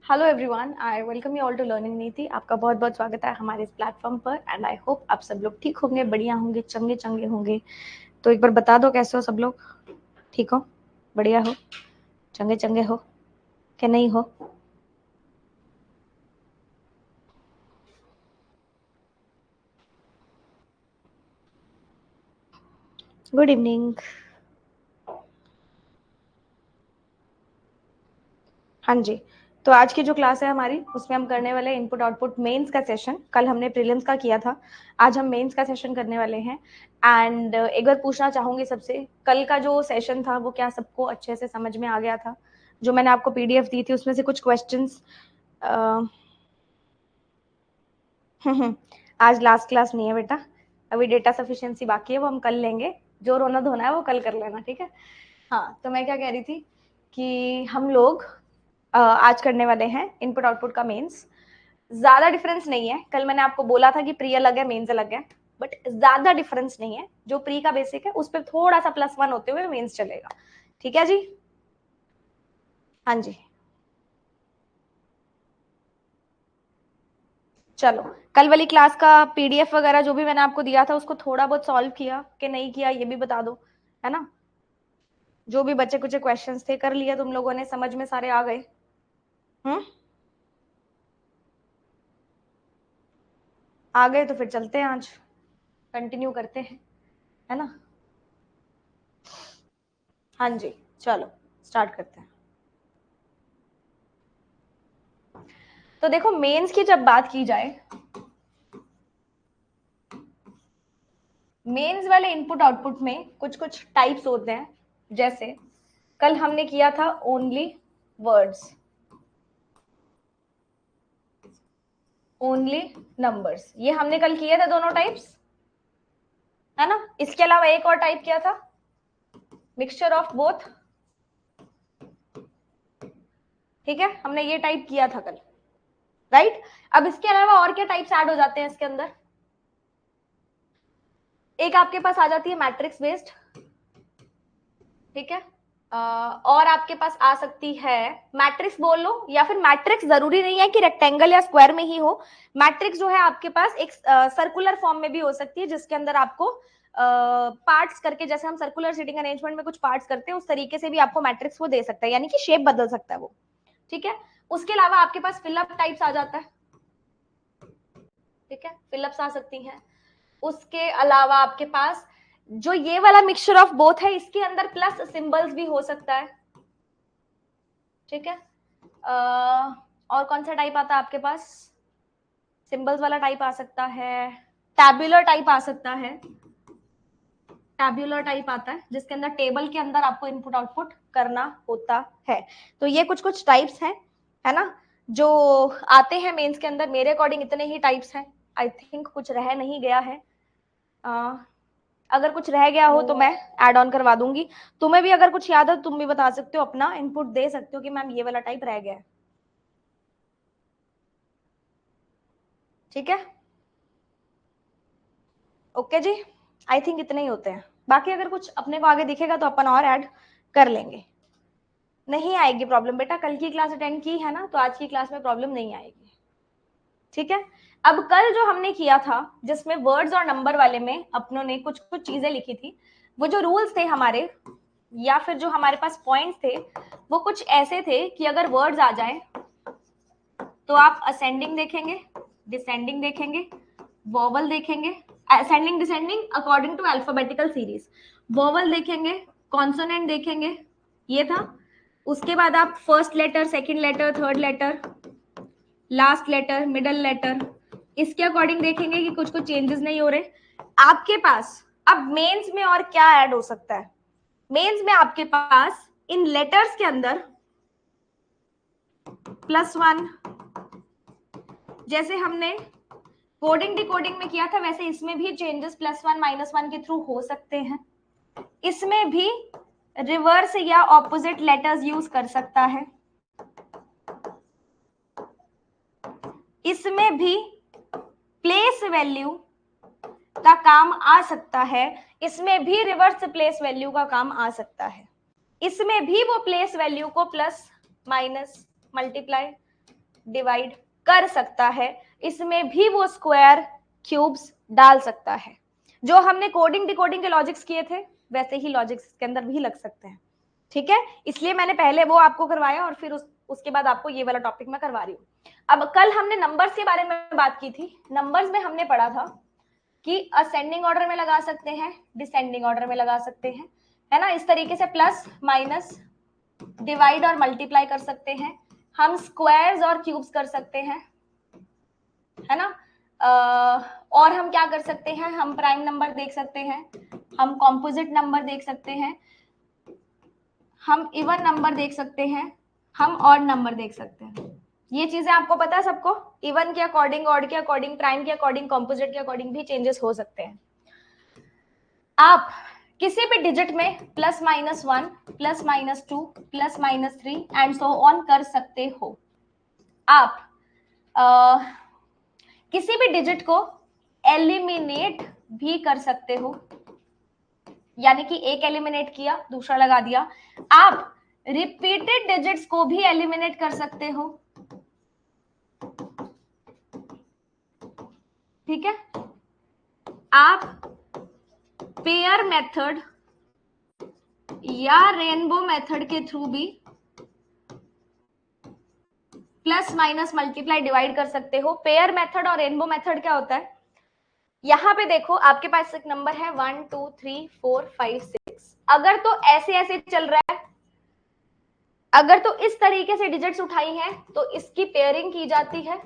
Hello everyone, I welcome you all to learning Niti. आपका बहुत बहुत स्वागत है हमारे इस प्लेटफॉर्म पर एंड आई होप आप सब लोग ठीक होंगे, बढ़िया होंगे, चंगे चंगे होंगे। तो एक बार बता दो कैसे हो सब लोग? ठीक हो, बढ़िया हो, चंगे चंगे हो कि नहीं हो? Good evening. हाँ जी, तो आज की जो क्लास है हमारी उसमें हम करने वाले इनपुट आउटपुट मेंस का सेशन। कल हमने प्रीलिम्स का किया था, आज हम मेंस का सेशन करने वाले हैं। एंड एक बार पूछना चाहूंगी सबसे, कल का जो सेशन था वो क्या सबको अच्छे से समझ में आ गया था? जो मैंने आपको पीडीएफ दी थी उसमें से कुछ क्वेश्चंस आज लास्ट क्लास नहीं है बेटा, अभी डेटा सफिशिएंसी बाकी है, वो हम कल लेंगे। जो रोना धोना है वो कल कर लेना, ठीक है? हाँ, तो मैं क्या कह रही थी कि हम लोग आज करने वाले हैं इनपुट आउटपुट का मेंस। ज्यादा डिफरेंस नहीं है, कल मैंने आपको बोला था कि प्री अलग है मेंस अलग है, बट ज्यादा डिफरेंस नहीं है। जो प्री का बेसिक है उस पर थोड़ा सा +1 होते हुए मेंस चलेगा, ठीक है जी? हाँ जी, चलो। कल वाली क्लास का पीडीएफ वगैरह जो भी मैंने आपको दिया था उसको थोड़ा बहुत सॉल्व किया कि नहीं किया ये भी बता दो, है ना? जो भी बचे कुछ क्वेश्चंस थे कर लिया तुम लोगों ने, समझ में सारे आ गए? आ गए तो फिर चलते हैं, आज कंटिन्यू करते हैं, है ना? हाँ जी, चलो स्टार्ट करते हैं। तो देखो, मेंस की जब बात की जाए, मेंस वाले इनपुट आउटपुट में कुछ कुछ टाइप्स होते हैं। जैसे कल हमने किया था ओनली वर्ड्स, ओनली नंबर्स, ये हमने कल किए थे दोनों टाइप्स, है ना? इसके अलावा एक और टाइप किया था, मिक्सचर ऑफ बोथ, ठीक है? हमने ये टाइप किया था कल, राइट? अब इसके अलावा और क्या टाइप्स ऐड हो जाते हैं इसके अंदर? एक आपके पास आ जाती है मैट्रिक्स बेस्ड, ठीक है? और आपके पास आ सकती है मैट्रिक्स बोल लो, या फिर मैट्रिक्स जरूरी नहीं है कि रेक्टेंगल या स्क्वायर में ही हो। मैट्रिक्स जो है आपके पास एक सर्कुलर फॉर्म में भी हो सकती है, जिसके अंदर आपको पार्ट्स करके, जैसे हम सर्कुलर सीटिंग अरेंजमेंट में कुछ पार्ट्स करते हैं उस तरीके से भी आपको मैट्रिक्स वो दे सकता है, यानी कि शेप बदल सकता है वो, ठीक है? उसके अलावा आपके पास फिलअप टाइप्स आ जाता है, ठीक है? फिलअप्स आ सकती हैं। उसके अलावा आपके पास जो ये वाला मिक्सचर ऑफ बोथ है, इसके अंदर प्लस सिंबल्स भी हो सकता है, ठीक है? और कौन सा टाइप आता है आपके पास? सिंबल्स वाला टाइप आ सकता है, टैब्यूलर टाइप आ सकता है, टैब्यूलर टाइप आता है जिसके अंदर टेबल के अंदर आपको इनपुट आउटपुट करना होता है। तो ये कुछ कुछ टाइप्स हैं, है ना, जो आते हैं मेंस के अंदर। मेरे अकॉर्डिंग इतने ही टाइप्स हैं, आई थिंक कुछ रह नहीं गया है। अगर कुछ रह गया हो तो मैं ऐड ऑन करवा दूंगी। तुम्हें भी अगर कुछ याद है तुम भी बता सकते हो, अपना इनपुट दे सकते हो कि मैम ये वाला टाइप रह गया है, ठीक है? ओके जी, आई थिंक इतने ही होते हैं। बाकी अगर कुछ अपने को आगे दिखेगा तो अपन और ऐड कर लेंगे। नहीं आएगी प्रॉब्लम बेटा, कल की क्लास अटेंड की है ना, तो आज की क्लास में प्रॉब्लम नहीं आएगी, ठीक है? अब कल जो हमने किया था जिसमें वर्ड्स और नंबर वाले में अपनों ने कुछ कुछ चीजें लिखी थी, वो जो रूल्स थे हमारे, या फिर जो हमारे पास पॉइंट्स थे, वो कुछ ऐसे थे कि अगर वर्ड्स आ जाए तो आप असेंडिंग देखेंगे, डिसेंडिंग देखेंगे, वॉवल देखेंगे, ascending descending according to alphabetical series, vowel देखेंगे, कॉन्सोनेंट देखेंगे, ये था। उसके बाद आप first letter, second letter, third letter, last letter, middle letter, इसके अकॉर्डिंग देखेंगे कि कुछ कुछ चेंजेस नहीं हो रहे आपके पास। अब मेंस में और क्या ऐड हो सकता है? मेंस में आपके पास इन लेटर्स के अंदर +1, जैसे हमने कोडिंग डिकोडिंग में किया था वैसे इसमें भी चेंजेस +1 -1 के थ्रू हो सकते हैं। इसमें भी रिवर्स या ऑपोजिट लेटर्स यूज कर सकता है, इसमें भी प्लेस वैल्यू का काम आ सकता है, इसमें भी रिवर्स प्लेस वैल्यू का काम आ सकता है, इसमें भी वो प्लेस वैल्यू को प्लस माइनस मल्टीप्लाई डिवाइड कर सकता है, इसमें भी वो स्क्वायर क्यूब्स डाल सकता है। जो हमने कोडिंग डिकोडिंग के लॉजिक्स किए थे वैसे ही लॉजिक्स के अंदर भी लग सकते हैं, ठीक है। इसलिए मैंने पहले वो आपको करवाया और फिर उसके बाद आपको ये वाला टॉपिक मैं करवा रही हूँ। अब कल हमने नंबर्स के बारे में बात की थी। नंबर्स में हमने पढ़ा था कि असेंडिंग ऑर्डर में लगा सकते हैं, डिसेंडिंग ऑर्डर में लगा सकते हैं, है ना। इस तरीके से प्लस माइनस डिवाइड और मल्टीप्लाई कर सकते हैं, हम स्क्वायर्स और क्यूब्स कर सकते हैं, है ना। और हम क्या कर सकते हैं, हम प्राइम नंबर देख सकते हैं, हम कॉम्पोजिट नंबर देख सकते हैं, हम इवन नंबर देख सकते हैं, हम ऑड नंबर देख सकते हैं। ये चीजें आपको पता है सबको, इवन के अकॉर्डिंग, ऑड के अकॉर्डिंग, प्राइम के अकॉर्डिंग, कॉम्पोजिट के अकॉर्डिंग भी चेंजेस हो सकते हैं। आप किसी भी डिजिट में plus minus 1, plus minus 2, plus minus 3 and so on कर सकते हो। आप किसी भी डिजिट को एलिमिनेट भी कर सकते हो, यानी कि एक एलिमिनेट किया दूसरा लगा दिया। आप रिपीटेड डिजिट्स को भी एलिमिनेट कर सकते हो, ठीक है। आप पेयर मेथड या रेनबो मेथड के थ्रू भी प्लस माइनस मल्टीप्लाई डिवाइड कर सकते हो। पेयर मेथड और रेनबो मेथड क्या होता है, यहां पे देखो आपके पास एक नंबर है 1 2 3 4 5 6, अगर तो ऐसे ऐसे चल रहा है, अगर तो इस तरीके से डिजिट्स उठाई हैं तो इसकी पेयरिंग की जाती है,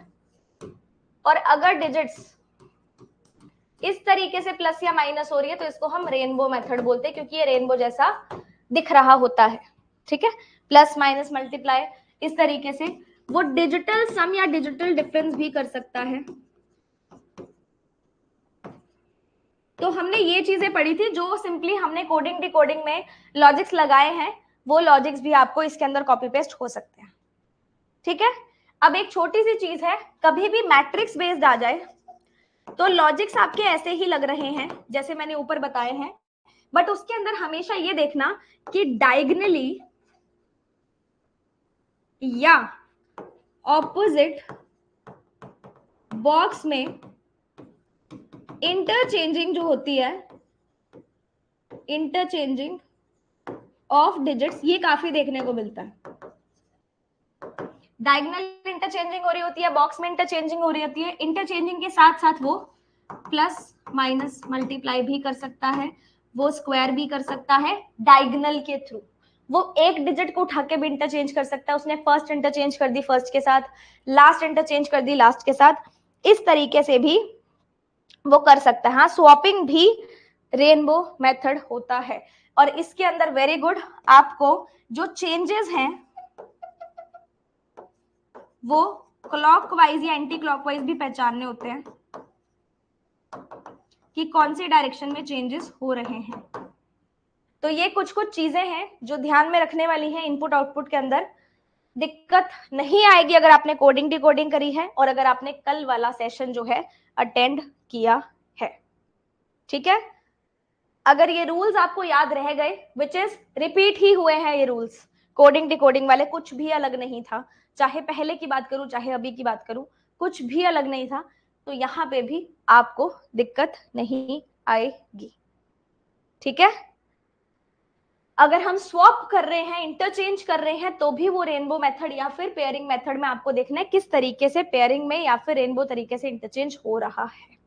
और अगर डिजिट्स इस तरीके से प्लस या माइनस हो रही है तो इसको हम रेनबो मेथड बोलते हैं, क्योंकि ये रेनबो जैसा दिख रहा होता है, ठीक है। प्लस माइनस मल्टीप्लाई इस तरीके से वो डिजिटल सम या डिजिटल डिफरेंस भी कर सकता है। तो हमने ये चीजें पढ़ी थी जो सिंपली हमने कोडिंग डिकोडिंग में लॉजिक्स लगाए हैं, वो लॉजिक्स भी आपको इसके अंदर कॉपी पेस्ट हो सकते हैं, ठीक है। अब एक छोटी सी चीज है, कभी भी मैट्रिक्स बेस्ड आ जाए तो लॉजिक्स आपके ऐसे ही लग रहे हैं जैसे मैंने ऊपर बताए हैं, बट उसके अंदर हमेशा ये देखना कि डायगनली या ऑपोजिट बॉक्स में इंटरचेंजिंग जो होती है, इंटरचेंजिंग ऑफ डिजिट्स, ये काफी देखने को मिलता है। डायगोनल इंटरचेंजिंग हो रही होती है, बॉक्स में इंटरचेंजिंग हो रही होती है, इंटरचेंजिंग के साथ साथ वो प्लस माइनस मल्टीप्लाई भी कर सकता है, वो स्क्वायर भी कर सकता है डायगोनल के थ्रू। वो एक डिजिट को उठा के भी इंटरचेंज कर सकता है, उसने फर्स्ट इंटरचेंज कर दी फर्स्ट के साथ, लास्ट इंटरचेंज कर दी लास्ट के साथ, इस तरीके से भी वो कर सकता है। हाँ, स्वैपिंग भी रेनबो मेथड होता है, और इसके अंदर वेरी गुड, आपको जो चेंजेस हैं वो क्लॉकवाइज या एंटी क्लॉकवाइज भी पहचानने होते हैं कि कौन से डायरेक्शन में चेंजेस हो रहे हैं। तो ये कुछ कुछ चीजें हैं जो ध्यान में रखने वाली हैं इनपुट आउटपुट के अंदर। दिक्कत नहीं आएगी अगर आपने कोडिंग डिकोडिंग करी है और अगर आपने कल वाला सेशन जो है अटेंड किया है, ठीक है। अगर ये रूल्स आपको याद रह गए, विच इज रिपीट ही हुए हैं ये रूल्स, कोडिंग डिकोडिंग वाले, कुछ भी अलग नहीं था, चाहे पहले की बात करूं चाहे अभी की बात करूं, कुछ भी अलग नहीं था, तो यहां पे भी आपको दिक्कत नहीं आएगी, ठीक है। अगर हम स्वैप कर रहे हैं, इंटरचेंज कर रहे हैं, तो भी वो रेनबो मेथड या फिर पेयरिंग मेथड में आपको देखना है किस तरीके से पेयरिंग में या फिर रेनबो तरीके से इंटरचेंज हो रहा है,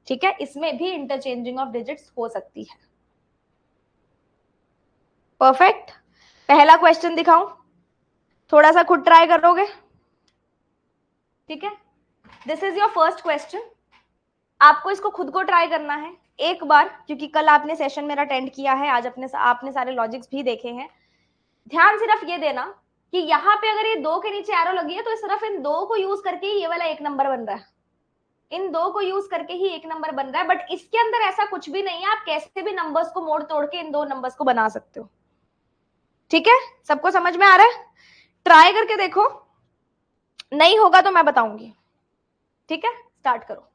ठीक है। इसमें भी इंटरचेंजिंग ऑफ डिजिट्स हो सकती है। परफेक्ट। पहला क्वेश्चन दिखाऊं, थोड़ा सा खुद ट्राई करोगे, ठीक है। This is your first question, आपको इसको खुद को ट्राई करना है एक बार, क्योंकि कल आपने सेशन मेरा अटेंड किया है, आज आपने सारे लॉजिक्स भी देखे हैं। ध्यान सिर्फ ये देना कि यहाँ पे अगर ये दो के नीचे एरो लगी है तो सिर्फ इन दो को यूज करके ही ये वाला एक नंबर बन रहा है, इन दो को यूज करके ही एक नंबर बन रहा है, बट इसके अंदर ऐसा कुछ भी नहीं है, आप कैसे भी नंबर्स को मोड़ तोड़ के इन दो नंबर्स को बना सकते हो, ठीक है। सबको समझ में आ रहा है? ट्राई करके देखो, नहीं होगा तो मैं बताऊंगी, ठीक है। स्टार्ट करो।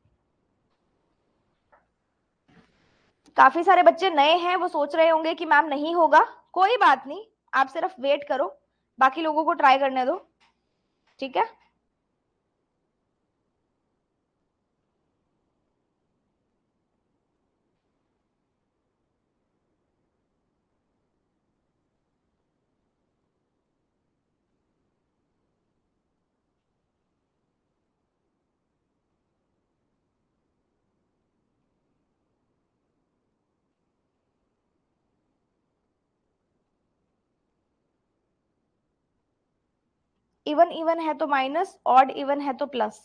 काफी सारे बच्चे नए हैं, वो सोच रहे होंगे कि मैम नहीं होगा, कोई बात नहीं, आप सिर्फ वेट करो, बाकी लोगों को ट्राई करने दो, ठीक है। इवन इवन है तो माइनस, ऑड इवन है तो प्लस।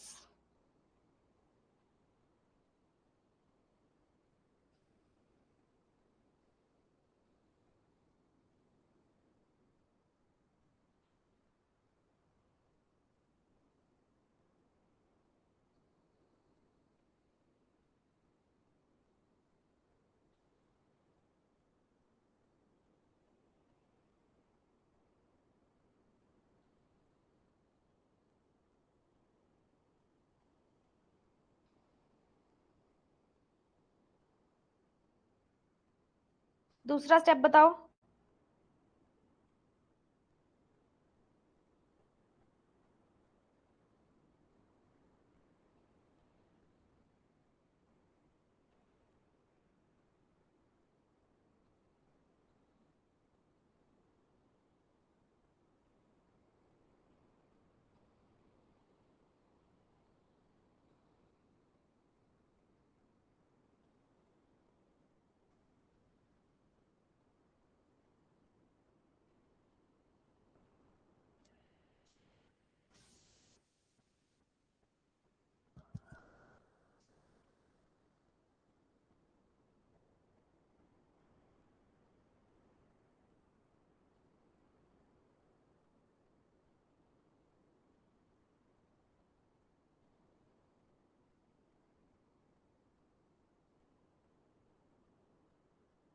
दूसरा स्टेप बताओ।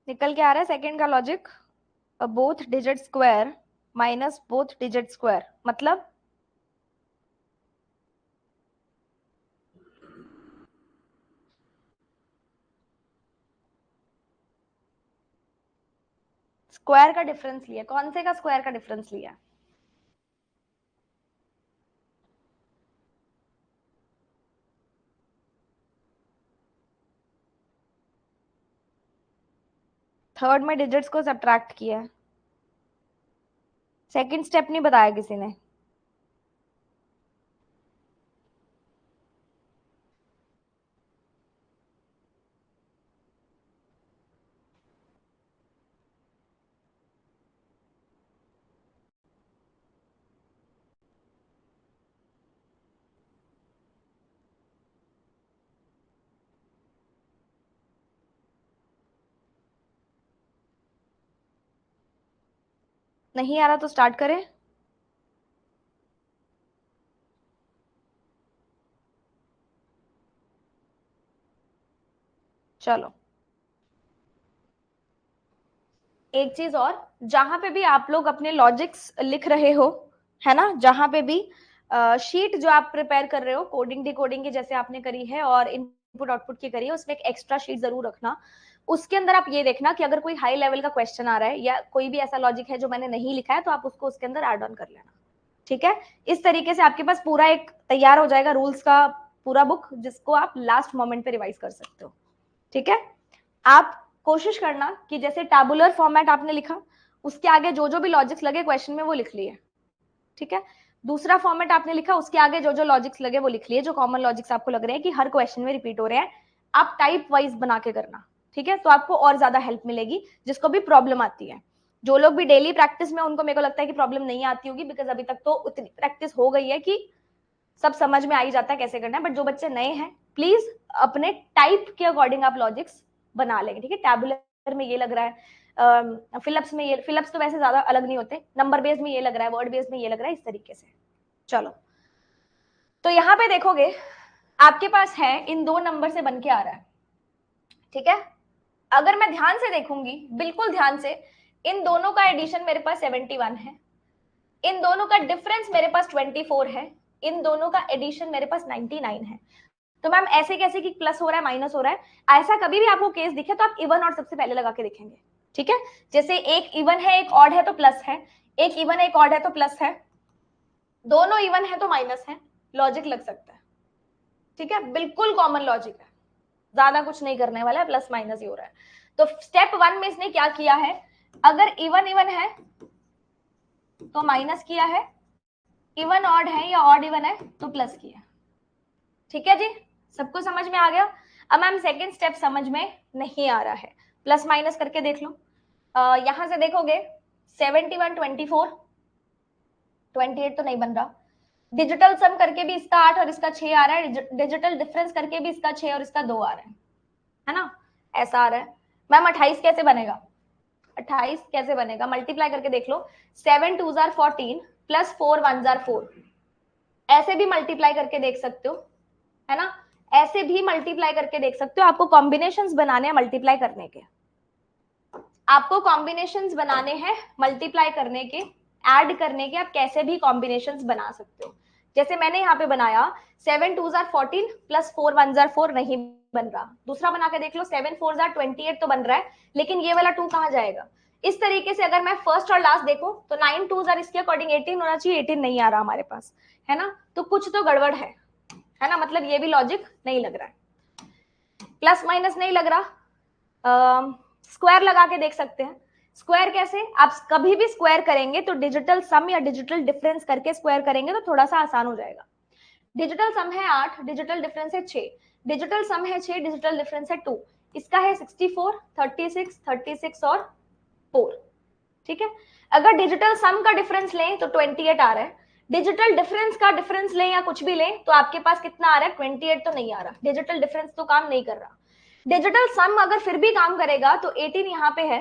निकल के आ रहा है सेकंड का logic, both digit square minus both digit square, मतलब स्क्वायर का डिफरेंस लिया। कौन से का स्क्वायर का डिफरेंस लिया? थर्ड में डिजिट्स को सब्ट्रैक्ट किया। सेकंड स्टेप नहीं बताया किसी ने। नहीं आ रहा तो स्टार्ट करें। चलो, एक चीज और, जहां पे भी आप लोग अपने लॉजिक्स लिख रहे हो, है ना, जहां पे भी शीट जो आप प्रिपेयर कर रहे हो कोडिंग डिकोडिंग की जैसे आपने करी है और इनपुट आउटपुट की करी है, उसमें एक एक्स्ट्रा शीट जरूर रखना। उसके अंदर आप ये देखना कि अगर कोई हाई लेवल का क्वेश्चन आ रहा है या कोई भी ऐसा लॉजिक है जो मैंने नहीं लिखा है, तो आप उसको उसके अंदर ऐड ऑन कर लेना। ठीक है, इस तरीके से आपके पास पूरा एक तैयार हो जाएगा रूल्स का पूरा बुक, जिसको आप लास्ट मोमेंट पे रिवाइज कर सकते हो। ठीक है, आप कोशिश करना कि जैसे टैबुलर फॉर्मेट आपने लिखा, उसके आगे जो जो भी लॉजिक्स लगे क्वेश्चन में वो लिख लिए। ठीक है, दूसरा फॉर्मेट आपने लिखा, उसके आगे जो जो लॉजिक्स लगे वो लिख लिए, जो कॉमन लॉजिक्स आपको लग रहे हैं कि हर क्वेश्चन में रिपीट हो रहे हैं, आप टाइप वाइज बना के करना। ठीक है, तो आपको और ज्यादा हेल्प मिलेगी जिसको भी प्रॉब्लम आती है। जो लोग भी डेली प्रैक्टिस में, उनको मेरे को लगता है कि प्रॉब्लम नहीं आती होगी, बिकॉज अभी तक तो उतनी प्रैक्टिस हो गई है कि सब समझ में आ ही जाता है कैसे करना है। बट जो बच्चे नए हैं, प्लीज अपने टाइप के अकॉर्डिंग आप लॉजिक्स बना लेंगे। ठीक है, टैबुलर में ये लग रहा है, फिलिप्स में ये, फिलिप्स तो वैसे ज्यादा अलग नहीं होते, नंबर बेस में ये लग रहा है, वर्ड बेस में ये लग रहा है, इस तरीके से। चलो, तो यहाँ पे देखोगे आपके पास है इन दो नंबर से बन के आ रहा है। ठीक है, अगर मैं ध्यान से देखूंगी, बिल्कुल ध्यान से, इन दोनों का एडिशन मेरे पास 71 है, इन दोनों का डिफरेंस मेरे पास 24 है, इन दोनों का एडिशन मेरे पास 99 है। तो मैम ऐसे कैसे कि प्लस हो रहा है माइनस हो रहा है? ऐसा कभी भी आपको केस दिखे तो आप इवन और सबसे पहले लगा के देखेंगे। ठीक है, जैसे एक इवन है एक ऑड है तो प्लस है, एक इवन है एक ऑड है तो प्लस है, दोनों इवन है तो माइनस है, लॉजिक लग सकता है। ठीक है, बिल्कुल कॉमन लॉजिक है, ज्यादा कुछ नहीं करने वाला है, प्लस माइनस ही हो रहा है। तो स्टेप 1 में इसने क्या किया है, अगर इवन इवन है तो माइनस किया है, इवन ऑड है या ऑड इवन है तो प्लस किया। ठीक है जी, सबको समझ में आ गया? अब मैम सेकंड स्टेप समझ में नहीं आ रहा है, प्लस माइनस करके देख लो। यहां से देखोगे 71 24, 28 तो नहीं बन रहा, डिजिटल सम करके भी इसका 8 और इसका 6 आ रहा है, डिजिटल डिफरेंस करके भी इसका 6 और इसका 2 आ रहा है ना, ऐसा आ रहा है। मैम 28 कैसे बनेगा? 28 कैसे बनेगा? मल्टीप्लाई करके देख लो, 7 2 जार 14 प्लस 4 1 जार 4, ऐसे भी मल्टीप्लाई करके देख सकते हो, है ना, ऐसे भी मल्टीप्लाई करके देख सकते हो। आपको कॉम्बिनेशंस बनाने हैं मल्टीप्लाई करने के, आपको कॉम्बिनेशंस बनाने हैं मल्टीप्लाई करने के, ऐड करने के, आप कैसे भी कॉम्बिनेशंस बना सकते हो। जैसे मैंने यहाँ पे बनाया 7 2 जार 14 प्लस 4 1 जार 4, नहीं बन रहा। दूसरा बना के देख लो, 7 4 जार 28 तो बन रहा है, लेकिन ये वाला 2 कहाँ जाएगा? इस तरीके से अगर मैं फर्स्ट और लास्ट देखूं तो 9 2 जार इसके अकॉर्डिंग 18 होना चाहिए, 18 नहीं आ रहा हमारे पास, है ना, तो कुछ तो गड़बड़ है ना, मतलब ये भी लॉजिक नहीं लग रहा है। प्लस माइनस नहीं लग रहा, स्क्वायर लगा के देख सकते हैं। स्क्वायर कैसे? आप कभी भी स्क्वायर करेंगे तो डिजिटल सम या डिजिटल डिफरेंस करके स्क्वायर करेंगे तो थोड़ा सा आसान हो जाएगा। डिजिटल सम है 8, डिजिटल डिफरेंस है 6, डिजिटल सम है 6, डिजिटल डिफरेंस है 2, इसका है 64 36 36 और 4, ठीक है। अगर डिजिटल सम का डिफरेंस लें तो 28 आ रहा है, डिजिटल डिफरेंस का डिफरेंस लें या कुछ भी लें तो आपके पास कितना आ रहा है? 28 तो नहीं आ रहा, डिजिटल डिफरेंस तो काम नहीं कर रहा। डिजिटल सम अगर फिर भी काम करेगा तो 18 यहाँ पे है,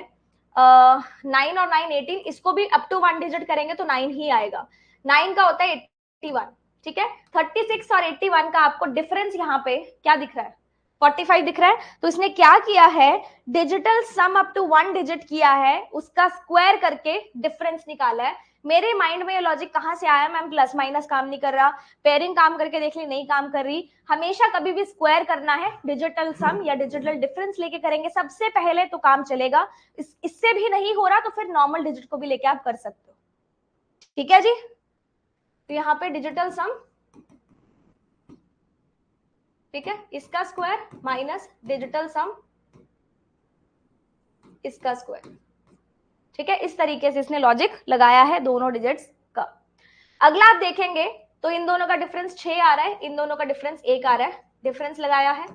9 और 9 18, इसको भी अप टू 1 डिजिट करेंगे तो 9 ही आएगा, 9 का होता है 81, ठीक है। 36 और 81 का आपको डिफरेंस यहाँ पे क्या दिख रहा है? 45 दिख रहा है। तो इसने क्या किया है? Digital sum up to 1 digit किया है, उसका स्क्वायर करके डिफरेंस निकाला है। मेरे माइंड में ये लॉजिक कहां से आया? मैम प्लस माइनस काम नहीं कर रहा, पेयरिंग काम करके देख ली, नहीं काम कर रही। हमेशा कभी भी स्क्वायर करना है, डिजिटल सम या डिजिटल डिफरेंस लेके करेंगे सबसे पहले तो काम चलेगा। इससे भी नहीं हो रहा तो फिर नॉर्मल डिजिट को भी लेके आप कर सकते हो, ठीक है जी। तो यहाँ पे डिजिटल सम, ठीक है, इसका स्क्वायर माइनस डिजिटल सम इसका स्क्वायर, ठीक है। इस तरीके से इसने लॉजिक लगाया है दोनों डिजिट्स का। अगला आप देखेंगे तो इन दोनों का डिफरेंस 6 आ रहा है, इन दोनों का डिफरेंस 1 आ रहा है, डिफरेंस लगाया है।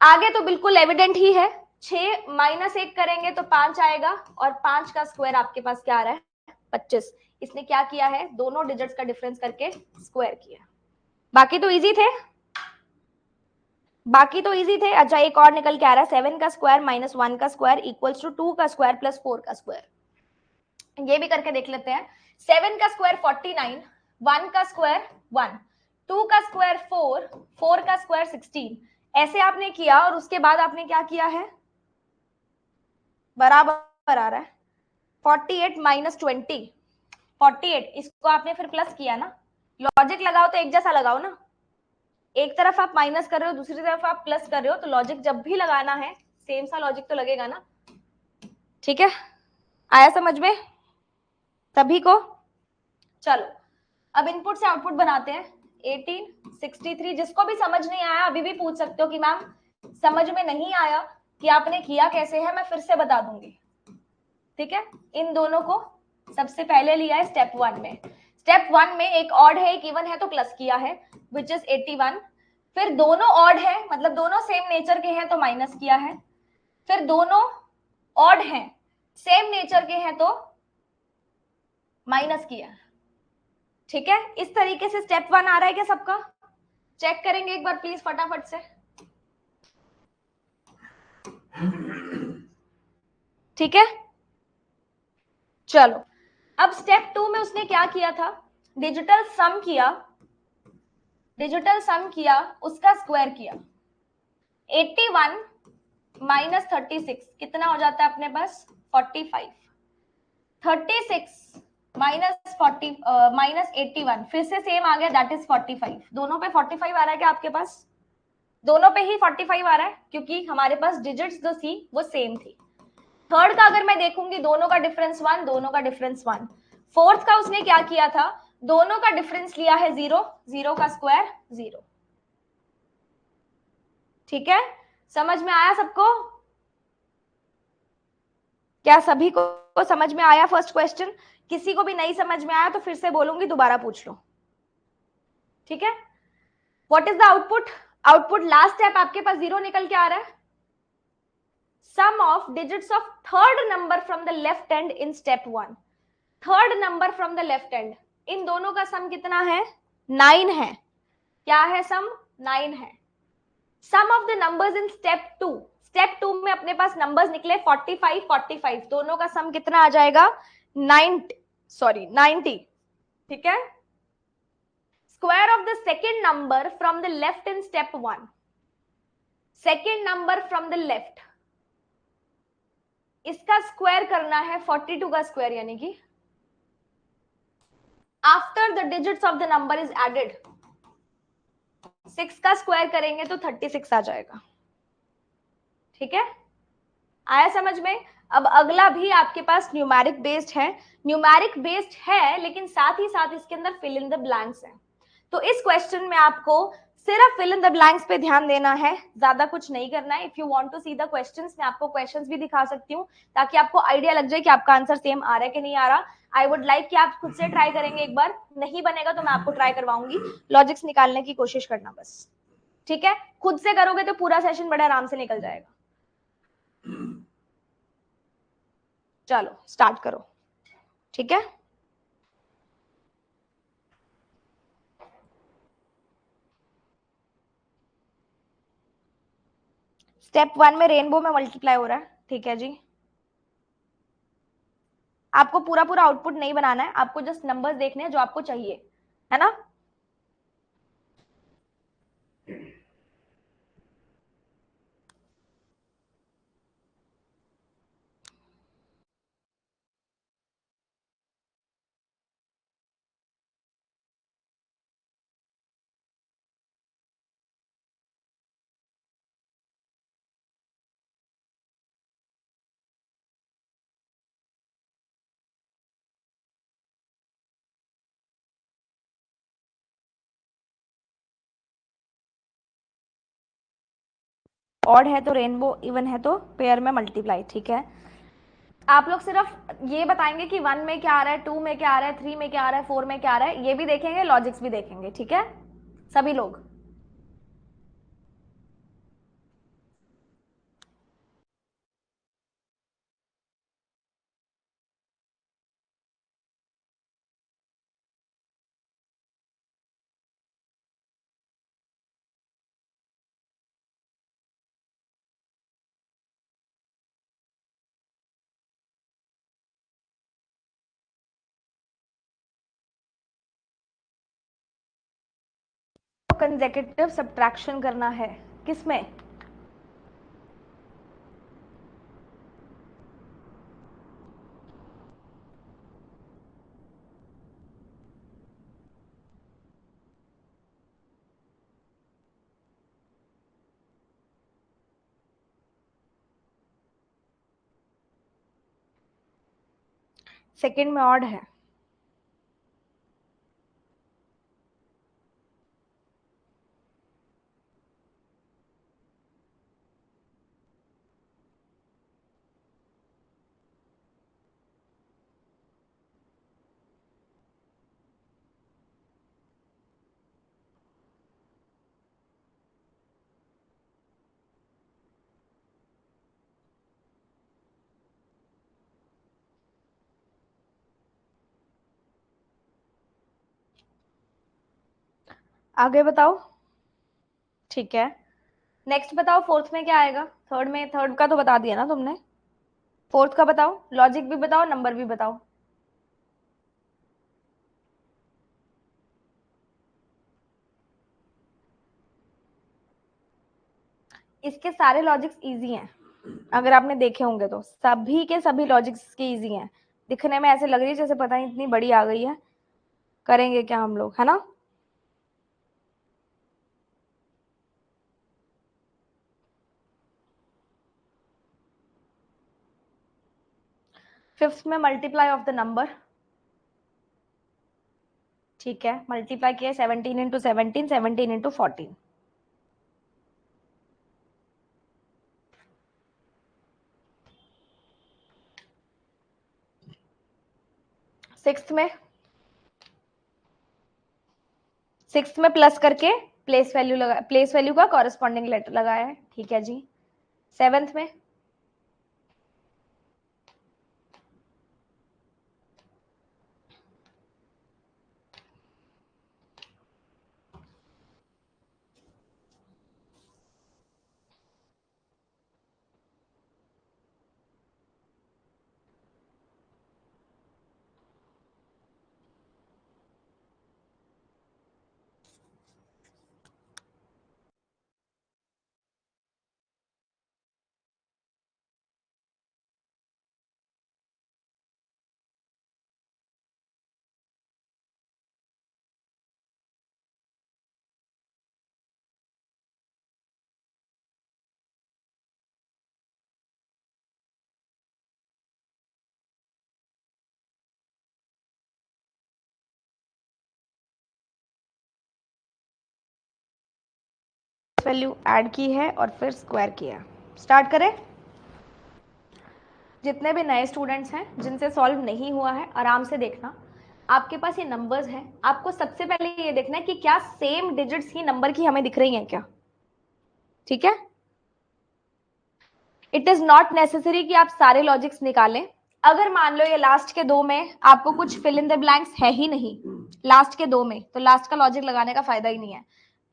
आगे तो बिल्कुल एविडेंट ही है, 6 माइनस 1 करेंगे तो 5 आएगा, और 5 का स्क्वायर आपके पास क्या आ रहा है? 25। इसने क्या किया है? दोनों डिजिट्स का डिफरेंस करके स्क्वायर किया। बाकी तो इजी थे, बाकी तो इजी थे। अच्छा एक और निकल के आ रहा है, 7 का स्क्वायर माइनस 1 का स्क्वायर इक्वल्स टू 2 का स्क्वायर प्लस 4 का स्क्वायर। ये भी करके देख लेते हैं। 7 का स्क्वायर 49, 1 का स्क्वायर 1, 2 का स्क्वायर 4, 4 का स्क्वायर 16। ऐसे आपने किया और उसके बाद आपने क्या किया है? बराबर आ रहा है 48 माइनस 20, 48, इसको आपने फिर प्लस किया ना। लॉजिक लगाओ तो एक जैसा लगाओ ना, एक तरफ आप माइनस कर रहे हो, दूसरी तरफ आप प्लस कर रहे हो, तो लॉजिक जब भी लगाना है सेम सा लॉजिक तो लगेगा ना, ठीक है। आया समझ में सभी को? चलो अब इनपुट से आउटपुट बनाते हैं। 18 63, जिसको भी समझ नहीं आया अभी भी पूछ सकते हो कि मैम समझ में नहीं आया कि आपने किया कैसे है, मैं फिर से बता दूंगी, ठीक है। इन दोनों को सबसे पहले लिया है स्टेप 1 में, स्टेप 1 में एक ऑड है एक इवन है तो प्लस किया है विच इज 81, फिर दोनों ऑड है मतलब दोनों सेम नेचर के हैं तो माइनस किया है, फिर दोनों ऑड हैं सेम नेचर के हैं तो माइनस किया, ठीक है। इस तरीके से स्टेप 1 आ रहा है क्या सबका? चेक करेंगे एक बार प्लीज फटाफट से, ठीक है। चलो अब स्टेप 2 में उसने क्या किया था? डिजिटल सम किया, डिजिटल सम किया उसका स्क्वायर किया। 81 माइनस 36 कितना हो जाता है अपने पास? 45। 36 माइनस 40 माइनस 81 फिर से सेम आ गया, दैट इज 45। दोनों पे 45 आ रहा है क्या आपके पास? दोनों पे ही 45 आ रहा है क्योंकि हमारे पास डिजिट्स जो थी वो सेम थी। थर्ड का अगर मैं देखूंगी दोनों का डिफरेंस 1, दोनों का डिफरेंस 1। फोर्थ का उसने क्या किया था? दोनों का डिफरेंस लिया है 0, 0 का स्क्वायर 0, ठीक है। समझ में आया सबको? क्या सभी को समझ में आया फर्स्ट क्वेश्चन? किसी को भी नहीं समझ में आया तो फिर से बोलूंगी, दोबारा पूछ लो, ठीक है। What is the output? Output last step आपके पास 0 निकल के आ रहा है, sum of digits of third number from the left hand in step 1। Third number from the left hand, in दोनों का सम कितना है? 9 है। क्या है सम? 9 है। Sum of the numbers in step 2, step 2 में अपने पास नंबर्स निकले 45 45, दोनों का सम कितना आ जाएगा? 90। ठीक है। Square of the second number from the left in step 1, second number from the left, इसका स्क्वायर करना है 42 का स्क्वायर, यानी कि after the digits of the number is added, 6 का स्क्वायर करेंगे तो 36 आ जाएगा। ठीक है, आया समझ में? अब अगला भी आपके पास न्यूमेरिक बेस्ड है, न्यूमेरिक बेस्ड है लेकिन साथ ही साथ इसके अंदर फिल इन द ब्लैंक्स है। तो इस क्वेश्चन में आपको सिर्फ फिल इन द ब्लैंक्स पे ध्यान देना है, ज्यादा कुछ नहीं करना है। If you want to see the questions, मैं आपको क्वेश्चंस भी दिखा सकती हूँ ताकि आपको आइडिया लग जाए कि आपका आंसर सेम आ रहा है कि नहीं आ रहा। आई वुड लाइक कि आप खुद से ट्राई करेंगे एक बार, नहीं बनेगा तो मैं आपको ट्राई करवाऊंगी, लॉजिक्स निकालने की कोशिश करना बस। ठीक है, खुद से करोगे तो पूरा सेशन बड़े आराम से निकल जाएगा। चलो स्टार्ट करो। ठीक है, स्टेप 1 में रेनबो में मल्टीप्लाई हो रहा है। ठीक है जी, आपको पूरा पूरा आउटपुट नहीं बनाना है, आपको जस्ट नंबर्स देखने हैं जो आपको चाहिए, है ना? ऑड है तो रेनबो, इवन है तो पेयर में मल्टीप्लाई। ठीक है, आप लोग सिर्फ ये बताएंगे कि 1 में क्या आ रहा है, 2 में क्या आ रहा है, 3 में क्या आ रहा है, 4 में क्या आ रहा है, ये भी देखेंगे, लॉजिक्स भी देखेंगे। ठीक है, सभी लोग। कंसेक्यूटिव सब्ट्रैक्शन करना है, किसमें? सेकंड में ऑड है। आगे बताओ। ठीक है, नेक्स्ट बताओ, फोर्थ में क्या आएगा? थर्ड में, थर्ड का तो बता दिया ना तुमने, फोर्थ का बताओ, लॉजिक भी बताओ, नंबर भी बताओ। इसके सारे लॉजिक्स इजी हैं, अगर आपने देखे होंगे तो सभी के सभी लॉजिक्स के इजी हैं। दिखने में ऐसे लग रही है जैसे पता नहीं इतनी बड़ी आ गई है, करेंगे क्या हम लोग, है ना? फिफ्थ में मल्टीप्लाई ऑफ द नंबर। ठीक है, मल्टीप्लाई किया 17 इंटू 17, 17 इंटू 14। सिक्स्थ में, सिक्स्थ में प्लस करके प्लेस वैल्यू लगा, प्लेस वैल्यू का कॉरेस्पॉन्डिंग लेटर लगाया है। ठीक है जी, सेवेंथ में, वैल्यू ऐड की है और फिर स्क्वायर किया है। स्टार्ट करें। जितने भी नए स्टूडेंट्स हैं जिनसे सॉल्व नहीं हुआ है, आराम से देखना, आपके पास ये नंबर्स हैं, आपको सबसे पहले ये देखना है कि क्या सेम डिजिट्स ही नंबर की हमें दिख रही हैं क्या, ठीक है। इट इज नॉट नेसेसरी कि आप सारे लॉजिक्स निकालें। अगर मान लो ये लास्ट के दो में आपको कुछ फिल इन द ब्लैंक्स है ही नहीं, लास्ट के दो में, तो लास्ट का लॉजिक लगाने का फायदा ही नहीं है।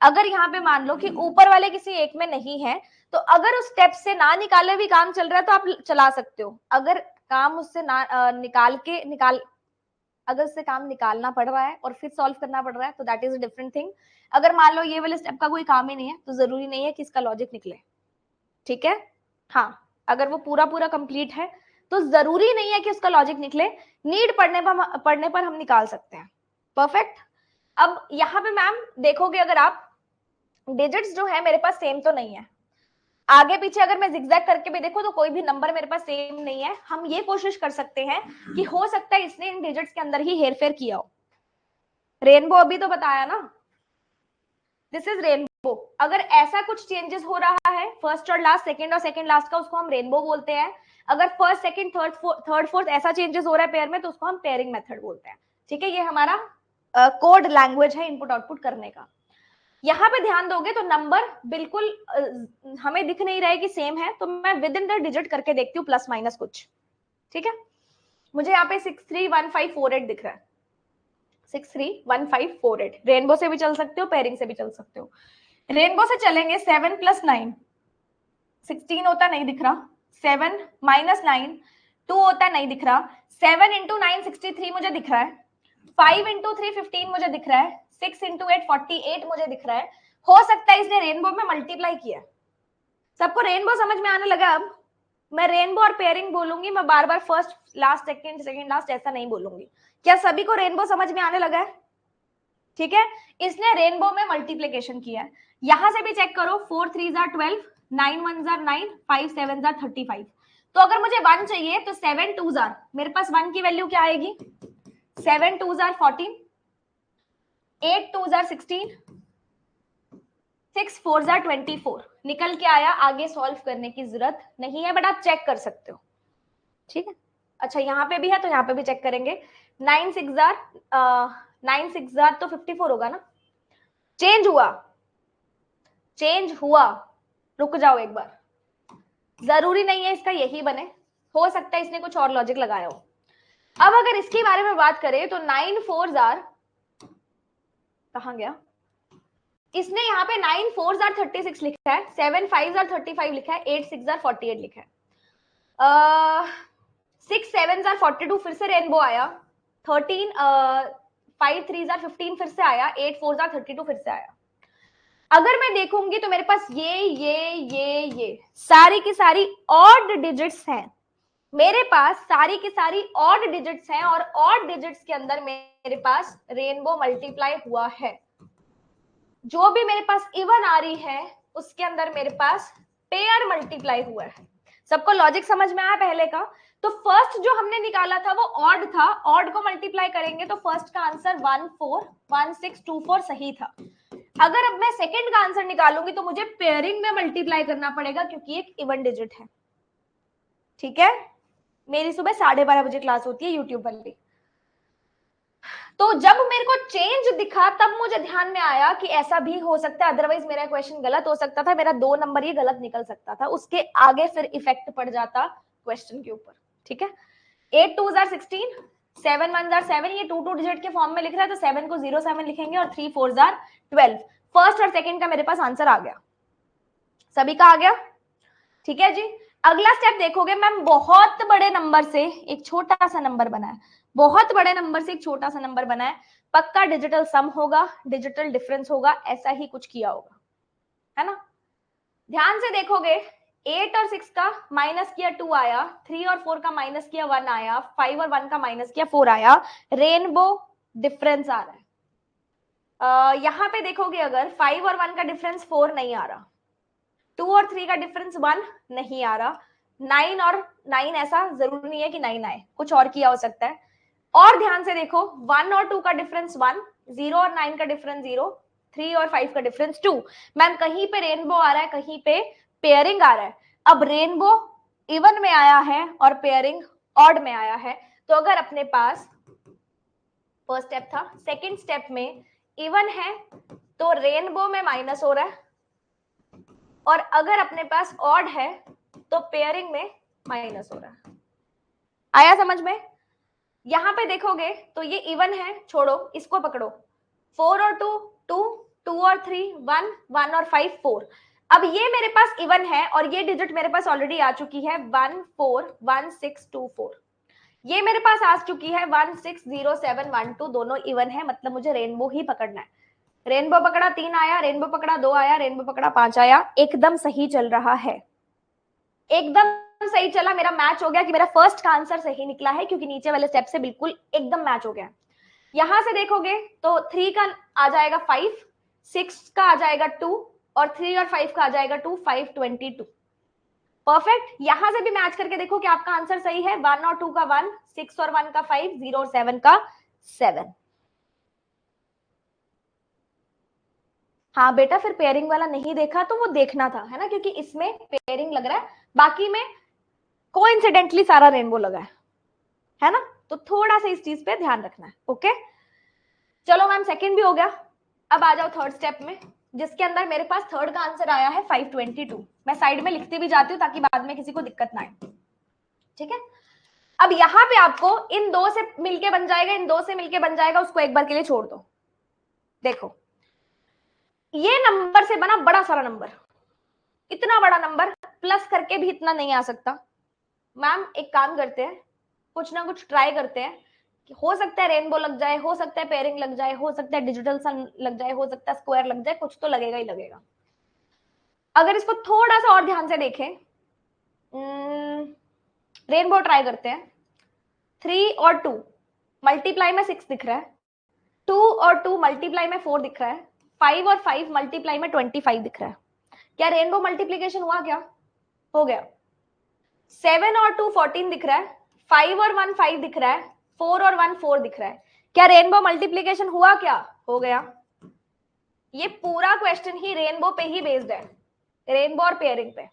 अगर यहाँ पे मान लो कि ऊपर वाले किसी एक में नहीं है, तो अगर उस स्टेप से ना निकाले भी काम चल रहा है तो आप चला सकते हो। अगर काम उससे ना अगर उससे काम निकालना पड़ रहा है और फिर सॉल्व करना पड़ रहा है तो that is a different thing. अगर मान लो ये वाले स्टेप का कोई काम ही नहीं है तो जरूरी नहीं है कि इसका लॉजिक निकले, ठीक है। हाँ, अगर वो पूरा पूरा कंप्लीट है तो जरूरी नहीं है कि उसका लॉजिक निकले, नीड पढ़ने पर हम निकाल सकते हैं। परफेक्ट। अब यहाँ पे मैम देखोगे, अगर आप डिजिट्स जो है मेरे पास सेम तो नहीं है, आगे पीछे अगर मैं जिगजैग करके भी देखूं तो कोई भी नंबर मेरे पास सेम नहीं है। हम ये कोशिश कर सकते हैं कि हो सकता है इसने इन डिजिट्स के अंदर ही हेरफेर किया हो। रेनबो अभी तो बताया ना, दिस इज रेनबो। अगर ऐसा कुछ चेंजेस हो रहा है फर्स्ट और लास्ट, सेकंड और सेकंड लास्ट का, उसको हम रेनबो बोलते हैं। अगर फर्स्ट सेकंड थर्ड फोर्थ ऐसा चेंजेस हो रहा है पेयर में तो उसको हम पेयरिंग मेथड बोलते हैं, ठीक है। ये हमारा कोड लैंग्वेज है इनपुट आउटपुट करने का। यहाँ पे ध्यान दोगे तो नंबर बिल्कुल हमें दिख नहीं रहा है कि सेम है, तो मैं विद इन द डिजिट करके देखती हूँ प्लस माइनस कुछ, ठीक है। मुझे यहाँ पे 631548 दिख रहा है, 631548। रेनबो से भी चल सकते हो, पेयरिंग से भी चल सकते हो। रेनबो से चलेंगे 7 + 9 16 होता, नहीं दिख रहा। 7 - 9 2 होता, नहीं दिख रहा। 7 × 9 63 मुझे दिख रहा है। 5 × 3 15 मुझे दिख रहा है। 6 × 8 48 मुझे दिख रहा है। हो सकता है इसने रेनबो में मल्टीप्लाई किया। सबको रेनबो समझ में आने लगा? अब मैं रेनबो और पेयरिंग बोलूंगी, मैं बार बार first last second second last ऐसा नहीं बोलूंगी। क्या सभी को रेनबो समझ में आने लगा है? ठीक है, इसने रेनबो में मल्टीप्लिकेशन किया है। यहां से भी चेक करो, 4 3 12, 9 1 9, 5 7 35। तो अगर मुझे 1 चाहिए तो 7 2 मेरे पास 1 की वैल्यू क्या आएगी? 7 2 14, 8 2 16, 6 4 24 निकल के आया। आगे सॉल्व करने की जरूरत नहीं है, बट आप चेक कर सकते हो, ठीक है। अच्छा, यहाँ पे भी है तो यहाँ पे भी चेक करेंगे। 9 6 तो 54 होगा ना। चेंज हुआ, रुक जाओ एक बार, जरूरी नहीं है इसका यही बने, हो सकता है इसने कुछ और लॉजिक लगाया हो। अब अगर इसके बारे में बात करें तो 9 4 कहां गया, इसने यहाँ पे 9 4 36 लिखा है, 7 5 35 लिखा है, 8 6 48 लिखा है, 6 7 42 फिर से रेनबो आया, 13 5 3 15 फिर से आया, 8 4 32 फिर से आया। अगर मैं देखूंगी तो मेरे पास ये सारी की सारी ऑड डिजिट्स हैं। मेरे पास सारी की सारी ऑड डिजिट्स हैं और ऑड डिजिट्स के अंदर मेरे पास रेनबो मल्टीप्लाई हुआ है। जो भी मेरे पास इवन आ रही है उसके अंदर मेरे पास पेयर मल्टीप्लाई हुआ है। सबको लॉजिक समझ में आया पहले का? तो फर्स्ट जो हमने निकाला था वो ऑड था, ऑड को मल्टीप्लाई करेंगे तो फर्स्ट का आंसर 141624 सही था। अगर अब मैं सेकंड का आंसर निकालूंगी तो मुझे पेयरिंग में मल्टीप्लाई करना पड़ेगा क्योंकि एक इवन डिजिट है, ठीक है। मेरी सुबह 12:30 बजे क्लास होती है यूट्यूब वाली। तो जब मेरे को चेंज दिखा तब मुझे ध्यान में आया कि ऐसा भी हो सकता है, अदरवाइज मेरा क्वेश्चन गलत हो सकता था, मेरा 2 नंबर ही गलत निकल सकता था, उसके आगे फिर इफेक्ट पड़ जाता क्वेश्चन के ऊपर, ठीक है। 8 2 16, 7 1 7, ये 2 2 डिजिट के फॉर्म में लिख रहा है तो 7 को 07 लिखेंगे और 3 4 12। फर्स्ट और सेकंड का मेरे पास आंसर आ गया, सभी का आ गया, ठीक है जी। अगला स्टेप देखोगे मैम, बहुत बड़े नंबर से एक छोटा सा नंबर बना है, बहुत बड़े नंबर से एक छोटा सा नंबर बना है, पक्का डिजिटल सम होगा, डिजिटल डिफरेंस होगा, ऐसा ही कुछ किया होगा, है ना। ध्यान से देखोगे, 8 और 6 का माइनस किया 2 आया, 3 और 4 का माइनस किया 1 आया, 5 और 1 का माइनस किया 4 आया, रेनबो डिफरेंस आ रहा है। यहां पे देखोगे अगर 5 और 1 का डिफरेंस 4 नहीं आ रहा, 2 और 3 का डिफरेंस 1 नहीं आ रहा, 9 और 9 ऐसा जरूरी नहीं है कि 9 आए, कुछ और किया हो सकता है। और ध्यान से देखो, 1 और 2 का डिफरेंस 1, 0 और 9 का डिफरेंस 0, 3 और 5 का डिफरेंस 2। मैम कहीं पे रेनबो आ रहा है, कहीं पे पेयरिंग आ रहा है। अब रेनबो इवन में आया है और पेयरिंग ऑड में आया है, तो अगर अपने पास फर्स्ट स्टेप था, सेकंड स्टेप में इवन है तो रेनबो में माइनस हो रहा है, और अगर अपने पास ऑड है तो पेयरिंग में माइनस हो रहा है। आया समझ में? यहां पे देखोगे तो ये इवन है, छोड़ो इसको पकड़ो, 4 और 2 2, 2 और 3 1, 1 और 5 4। अब ये मेरे पास इवन है और ये डिजिट मेरे पास ऑलरेडी आ चुकी है 1 4 1 6 2 4। ये मेरे पास आ चुकी है 1 6 0 7 1 2, दोनों इवन है, मतलब मुझे रेनबो ही पकड़ना है। रेनबो पकड़ा 3 आया, रेनबो पकड़ा 2 आया, रेनबो पकड़ा 5 आया, एकदम सही चल रहा है, एकदम सही चला, मेरा मैच हो गया कि मेरा फर्स्ट का आंसर सही निकला है, क्योंकि नीचे वाले स्टेप से बिल्कुल एकदम मैच हो गया। यहां से देखोगे तो 3 का आ जाएगा 5, 6 का आ जाएगा 2 और 3 और 5 का आ जाएगा 2, 5 22। परफेक्ट। यहां से भी मैच करके देखो कि आपका आंसर सही है, 1 और 2 का 1, 6 और 1 का 5, 0 और 7 का 7। हाँ बेटा, फिर पेयरिंग वाला नहीं देखा तो वो देखना था, है ना, क्योंकि इसमें पेयरिंग लग रहा है, बाकी में कोइंसिडेंटली सारा रेनबो लगा है ना, तो थोड़ा सा इस चीज पे ध्यान रखना है। ओके चलो मैम, सेकंड भी हो गया। अब आ जाओ थर्ड स्टेप में, जिसके अंदर मेरे पास थर्ड का आंसर आया है 522। मैं साइड में लिखती भी जाती हूँ ताकि बाद में किसी को दिक्कत ना आए, ठीक है। अब यहां पे आपको इन दो से मिलके बन जाएगा, इन दो से मिलके बन जाएगा, उसको एक बार के लिए छोड़ दो। देखो ये नंबर से बना बड़ा सारा नंबर, इतना बड़ा नंबर प्लस करके भी इतना नहीं आ सकता। मैम एक काम करते हैं, कुछ ना कुछ ट्राई करते हैं, हो सकता है रेनबो लग जाए, हो सकता है पेयरिंग लग जाए, हो सकता है डिजिटल सन लग जाए, हो सकता है स्क्वायर लग जाए, कुछ तो लगेगा ही लगेगा। अगर इसको थोड़ा सा और ध्यान से देखें, रेनबो ट्राई करते हैं। 3 और 2 मल्टीप्लाई में 6 दिख रहा है, 2 और 2 मल्टीप्लाई में 4 दिख रहा है, 5 और 5 मल्टीप्लाई में 25 दिख रहा है। क्या रेनबो मल्टीप्लीकेशन हुआ? क्या हो गया? 7 और 2 14 दिख रहा है, 5 और 1 5 दिख रहा है, 4 और 1 4 दिख रहा है। क्या रेनबो मल्टीप्लीकेशन हुआ? क्या हो गया? ये पूरा क्वेश्चन ही रेनबो पे ही बेस्ड है, रेनबो और पेयरिंग पे।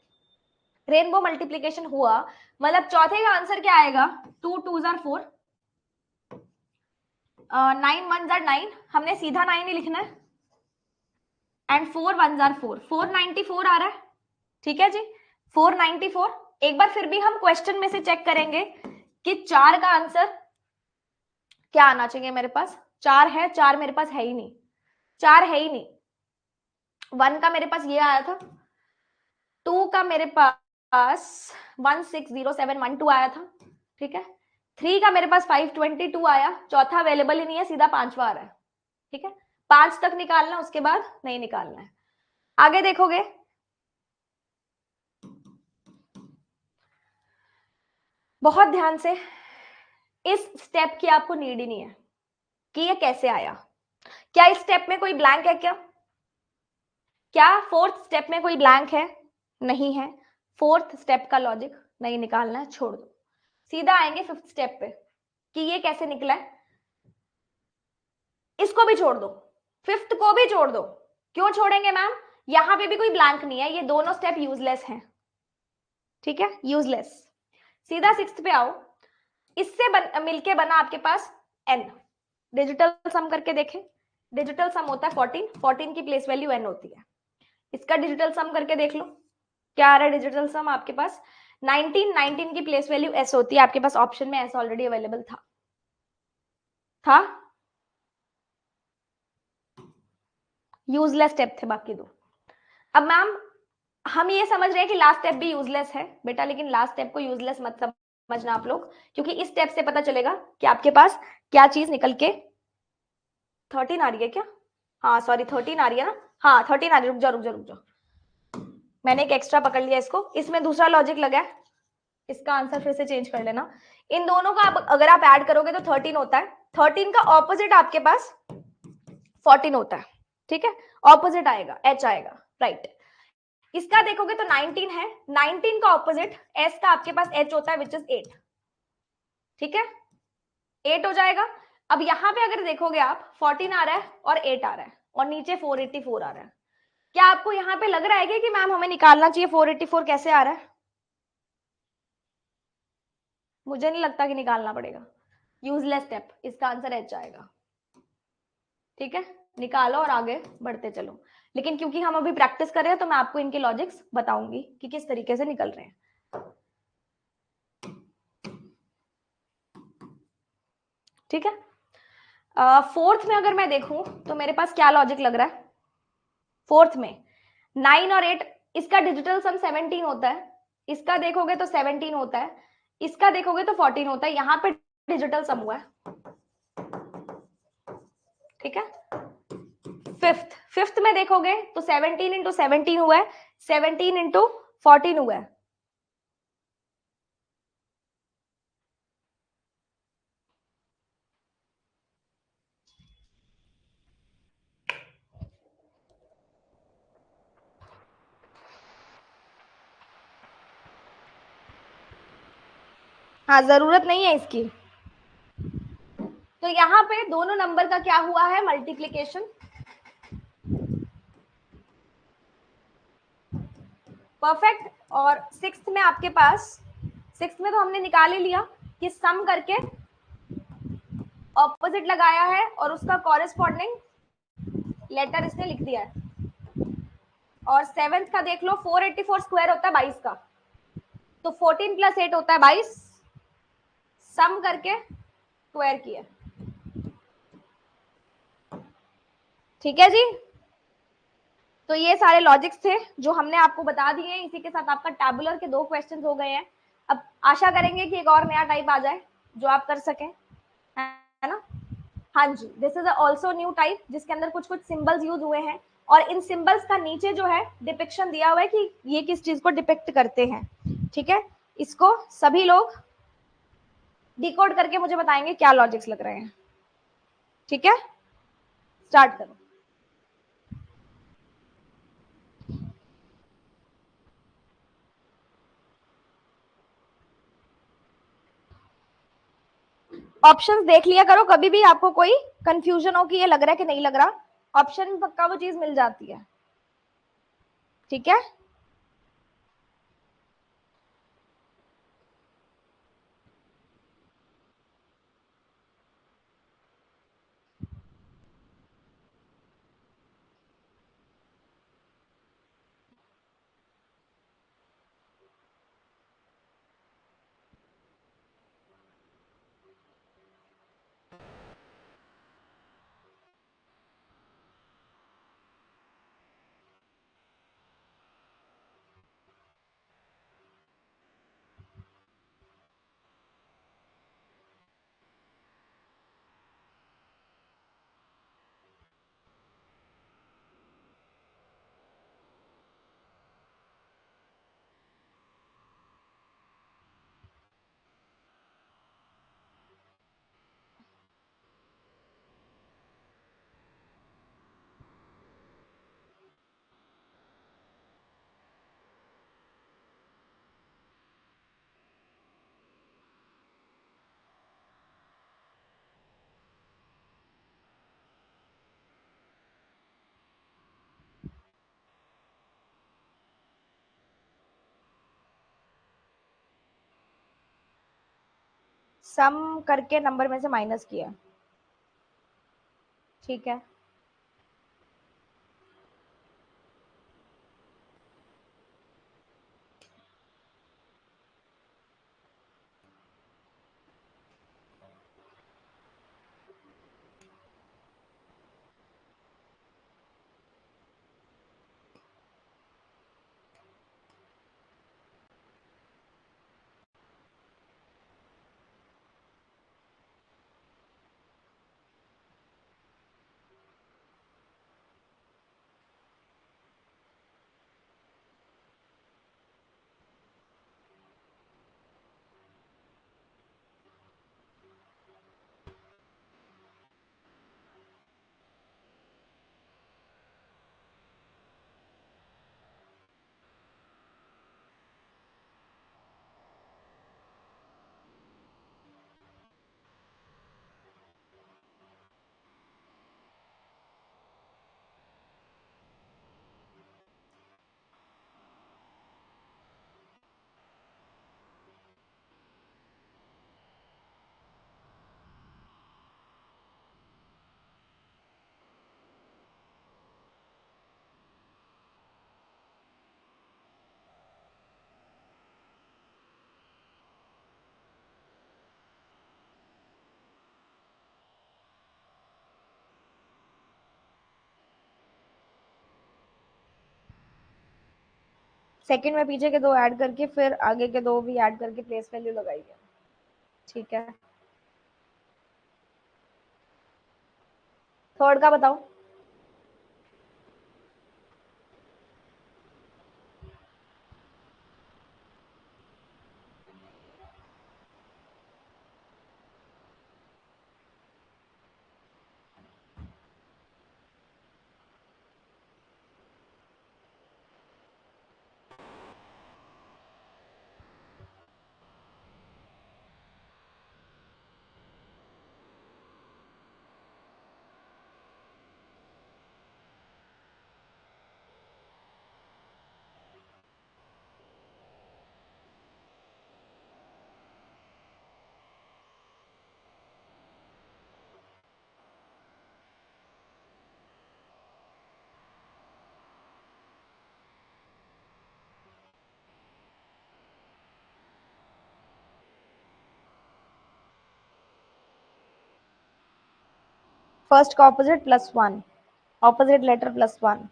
रेनबो मल्टीप्लीकेशन हुआ मतलब चौथे का आंसर क्या आएगा? 2 2 जार 4, 9 1 जार 9, हमने सीधा 9 ही लिखना है, एंड 4 1 जार 4, 494 आ रहा है, ठीक है जी, 494। एक बार फिर भी हम क्वेश्चन में से चेक करेंगे कि 4 का आंसर क्या आना चाहिए मेरे पास। 4 है, 4 मेरे पास है ही नहीं, 4 है ही नहीं। 1 का मेरे पास ये आया था, 2 का मेरे पास 160712 आया था, ठीक है। 3 का मेरे पास 522 आया, चौथा अवेलेबल ही नहीं है, सीधा पांचवा आ रहा है, ठीक है। 5 तक निकालना, उसके बाद नहीं निकालना है। आगे देखोगे, बहुत ध्यान से, इस स्टेप की आपको नीड ही नहीं है कि ये कैसे आया। क्या इस स्टेप में कोई ब्लैंक है? क्या फोर्थ स्टेप में कोई ब्लैंक है? नहीं है। फोर्थ स्टेप का लॉजिक नहीं निकालना है, छोड़ दो, सीधा आएंगे फिफ्थ स्टेप पे कि ये कैसे निकला है। इसको भी छोड़ दो, फिफ्थ को भी छोड़ दो। क्यों छोड़ेंगे मैम? यहां पे भी कोई ब्लैंक नहीं है, ये दोनों स्टेप यूजलेस हैं, ठीक है, यूजलेस। सीधा सिक्स्थ पे आओ, इससे मिलके बना आपके पास n। डिजिटल सम करके देखें, डिजिटल सम होता है 14, 14 की प्लेस वैल्यू n होती है। इसका डिजिटल सम करके देख लो, क्या आ रहा है डिजिटल सम आपके पास? 19, 19 की प्लेस वैल्यू s होती है, आपके पास ऑप्शन में s ऑलरेडी अवेलेबल था। यूजलेस स्टेप थे बाकी दो। अब मैम हम ये समझ रहे हैं कि लास्ट स्टेप भी यूजलेस है बेटा, लेकिन लास्ट स्टेप को यूजलेस मत समझना आप लोग, क्योंकि इस स्टेप से पता चलेगा कि आपके पास क्या चीज निकल के 13 आ रही है क्या? हाँ सॉरी 13 आ रही है ना, हाँ 13 आ रही है। रुक जाओ रुक जाओ रुक जाओ, मैंने एक एक्स्ट्रा पकड़ लिया इसको, इसमें दूसरा लॉजिक लगा है, इसका आंसर फिर से चेंज कर लेना। इन दोनों का अगर आप ऐड करोगे तो 13 होता है, 13 का ऑपोजिट आपके पास 14 होता है, ठीक है, ऑपोजिट आएगा, h आएगा, राइट। इसका देखोगे तो 19 है, 19 का ऑपोजिट s का आपके पास h होता है, विच इज 8, ठीक है, 8 हो जाएगा। अब यहां पे अगर देखोगे आप 14 आ रहा है और 8 आ रहा है, और नीचे 484 आ रहा है। क्या आपको यहाँ पे लग रहा है कि मैम हमें निकालना चाहिए 484 कैसे आ रहा है? मुझे नहीं लगता कि निकालना पड़ेगा, यूजलेस स्टेप, इसका आंसर एच आएगा। ठीक है, निकालो और आगे बढ़ते चलो। लेकिन क्योंकि हम अभी प्रैक्टिस कर रहे हैं तो मैं आपको इनके लॉजिक्स बताऊंगी कि किस तरीके से निकल रहे हैं। ठीक है, फोर्थ में अगर मैं देखूं तो मेरे पास क्या लॉजिक लग रहा है। फोर्थ में 9 और 8, इसका डिजिटल सम 17 होता है, इसका देखोगे तो 17 होता है, इसका देखोगे तो 14 होता है, यहाँ पे डिजिटल सम हुआ है। ठीक है, फिफ्थ में देखोगे तो 17 इंटू 17 हुआ है, 17 इंटू 14 हुआ है। हाँ, जरूरत नहीं है इसकी। तो यहाँ पे दोनों नंबर का क्या हुआ है, मल्टीप्लीकेशन। परफेक्ट। और सिक्स्थ में आपके पास, सिक्स्थ में तो हमने निकाल ही लिया कि सम करके ऑपोजिट लगाया है और उसका कॉरेस्पॉन्डिंग लेटर इसने लिख दिया है। और सेवेंथ का देख लो, 484 स्क्वायर होता है 22 का, तो 14 प्लस 8 होता है 22, सम करके स्क्वायर किया। ठीक है जी, तो ये सारे लॉजिक्स थे जो हमने आपको बता दिए हैं। इसी के साथ आपका टैबुलर के 2 क्वेश्चन हो गए हैं। अब आशा करेंगे कि एक और नया टाइप आ जाए जो आप कर सकें, है ना। हाँ जी, this is also new type जिसके अंदर कुछ कुछ सिंबल्स यूज हुए हैं और इन सिंबल्स का नीचे जो है डिपिक्शन दिया हुआ है कि ये किस चीज को डिपिक्ट करते हैं। ठीक है, इसको सभी लोग डिकोड करके मुझे बताएंगे क्या लॉजिक्स लग रहे हैं। ठीक है, स्टार्ट करो। ऑप्शंस देख लिया करो, कभी भी आपको कोई कंफ्यूजन हो कि ये लग रहा है कि नहीं लग रहा, ऑप्शन में पक्का वो चीज मिल जाती है। ठीक है, सम करके नंबर में से माइनस किया। ठीक है, सेकंड में पीछे के दो ऐड करके फिर आगे के दो भी ऐड करके प्लेस वैल्यू लगाइए, ठीक है। थर्ड का बताओ। फर्स्ट का opposite +1, opposite letter +1।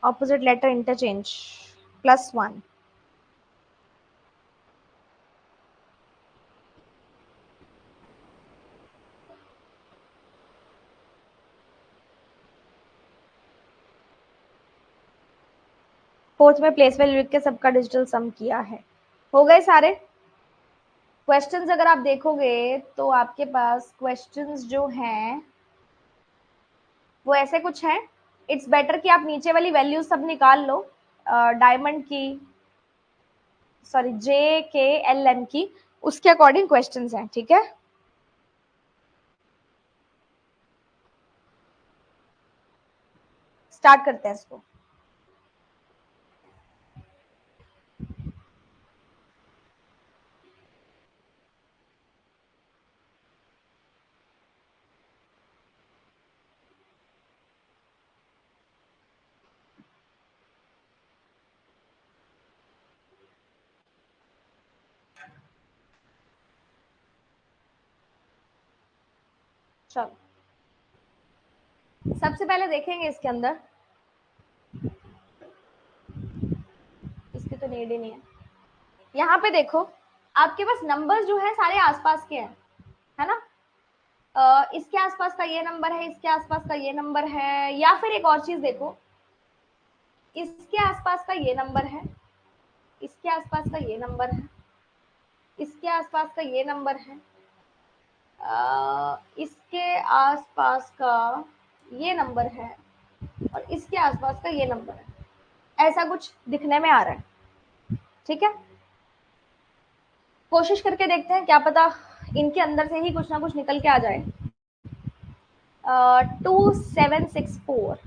Opposite letter interchange +1। Fourth में प्लेस वैल्यू लिख के सबका डिजिटल सम किया है। हो गए सारे क्वेश्चंस? अगर आप देखोगे तो आपके पास क्वेश्चंस जो हैं वो ऐसे कुछ हैं। इट्स बेटर कि आप नीचे वाली वैल्यू सब निकाल लो, डायमंड की, सॉरी JKLM की, उसके अकॉर्डिंग क्वेश्चंस हैं, ठीक है। स्टार्ट करते हैं इसको। चलो सबसे पहले देखेंगे इसके अंदर, इसकी तो नीड ही नहीं है। यहाँ पे देखो आपके पास नंबर्स जो है सारे आसपास के हैं, है ना। इसके आसपास का ये नंबर है, इसके आसपास का ये नंबर है, या फिर एक और चीज देखो, इसके आसपास का ये नंबर है, इसके आसपास का ये नंबर है, इसके आसपास का ये नंबर है, इसके आसपास का ये नंबर है, और इसके आसपास का ये नंबर है। ऐसा कुछ दिखने में आ रहा है, ठीक है। कोशिश करके देखते हैं, क्या पता इनके अंदर से ही कुछ ना कुछ निकल के आ जाए। 2764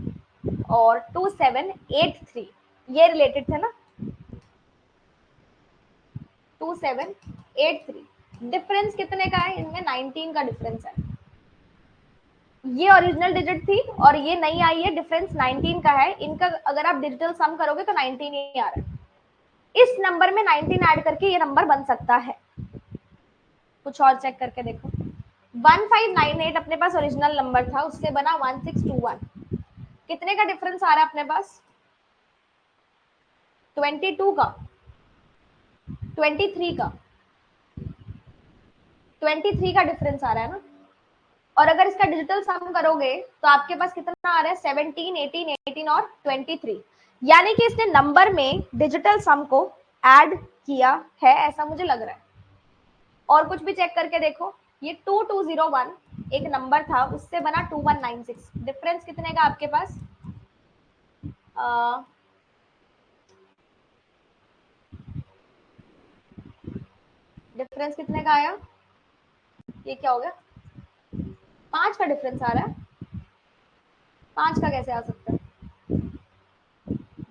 और 2783 ये रिलेटेड थे ना। 2783 डिफरेंस कितने का है इनमें? 19 का डिफरेंस है। ये ओरिजिनल डिजिट थी और ये नई आई है, डिफरेंस 19 का है। इनका अगर आप डिजिटल सम करोगे तो 19 ही आ रहा है। इस नंबर में 19 ऐड करके ये नंबर बन सकता है। कुछ और चेक करके देखो। 1598 अपने पास ओरिजिनल नंबर था, उससे बना 1621। कितने का डिफरेंस आ रहा है अपने पास? 22 का, 23 का, 23 का डिफरेंस आ रहा है ना। और अगर इसका डिजिटल सम करोगे तो आपके पास कितना आ रहा है? 17, 18, 18 और 23। यानी कि इसने नंबर में डिजिटल सम को ऐड किया है, ऐसा मुझे लग रहा है। और कुछ भी चेक करके देखो, ये 2201 एक नंबर था, उससे बना 2196। डिफरेंस कितने का आपके पास? डिफरेंस कितने का आया? ये क्या हो गया? 5 का डिफरेंस आ रहा है। 5 का कैसे आ सकता है?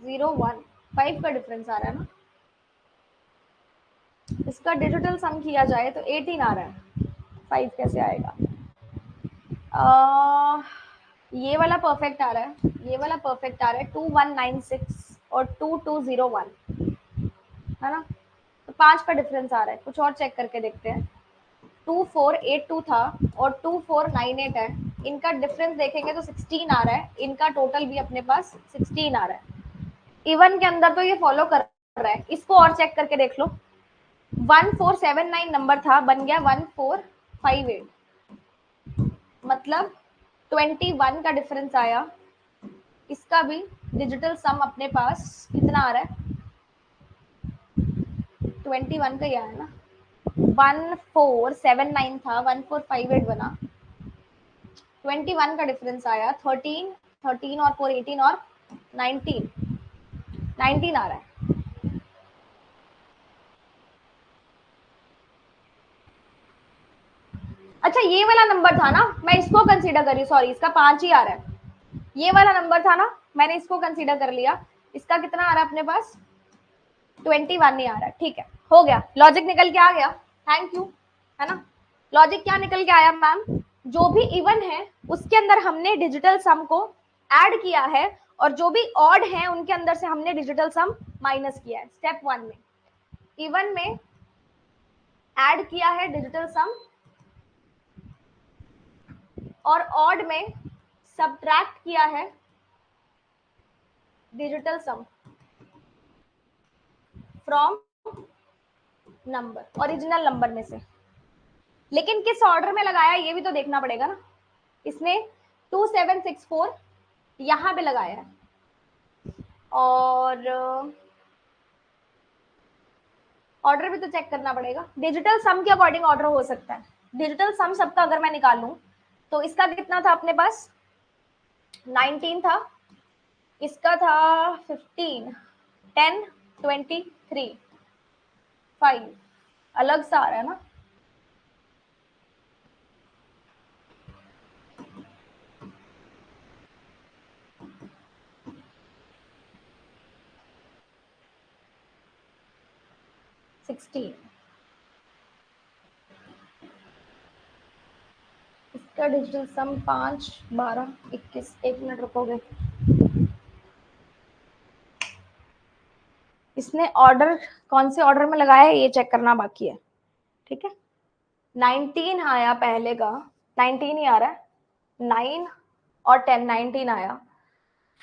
015 का डिफरेंस आ रहा है ना। इसका डिजिटल सम किया जाए तो 18 आ रहा है, 5 कैसे आएगा? ये वाला परफेक्ट आ रहा है, ये वाला परफेक्ट आ रहा है, 2196 और 2201, है ना। तो 5 का डिफरेंस आ रहा है। कुछ और चेक करके देखते हैं। 2482 था और 2498 है, इनका डिफरेंस देखेंगे तो 16 आ रहा है, इनका टोटल भी अपने पास 16 आ रहा है। इवन के अंदर तो ये फॉलो कर रहा है। इसको और चेक करके देख लो। 1479 नंबर था, बन गया 1458, मतलब 21 का डिफरेंस आया। इसका भी डिजिटल सम अपने पास कितना आ रहा है? 21 का ही आया ना। 1479 था, 1458 बना, 21 का डिफरेंस आया। 13, 13 और 4 18 और 19, 19 आ रहा है। अच्छा, ये वाला नंबर था ना, मैं इसको कंसीडर करी, सॉरी, इसका 5 ही आ रहा है। ये वाला नंबर था ना, मैंने इसको कंसीडर कर लिया। इसका कितना आ रहा है अपने पास? 21 नहीं आ रहा है। ठीक है, हो गया, लॉजिक निकल के आ गया। थैंक यू, है ना। लॉजिक क्या निकल के आया मैम? जो भी इवन है उसके अंदर हमने डिजिटल सम को ऐड किया है, और जो भी ऑड है उनके अंदर से हमने डिजिटल सम माइनस किया है। स्टेप 1 में इवन में ऐड किया है डिजिटल सम, और ऑड में सब्ट्रैक्ट किया है digital sum from number, original number में से। लेकिन किस ऑर्डर में लगाया ये भी तो देखना पड़ेगा ना। इसने 2764 यहां पे लगाया है, और ऑर्डर भी तो चेक करना पड़ेगा। डिजिटल सम के अकॉर्डिंग ऑर्डर हो सकता है। डिजिटल सम सबका अगर मैं निकालूं तो इसका कितना था अपने पास? 19 था, इसका था 15, 10, 23, 5, अलग सा आ रहा है ना। इसका डिजिटल सम 5, 12, 21, 1 मिनट रुकोगे। इसने ऑर्डर कौन से ऑर्डर में लगाया है ये चेक करना बाकी है। ठीक है, 19 आया पहले का, 19 ही आ रहा है। 9 और 10, 19 आया।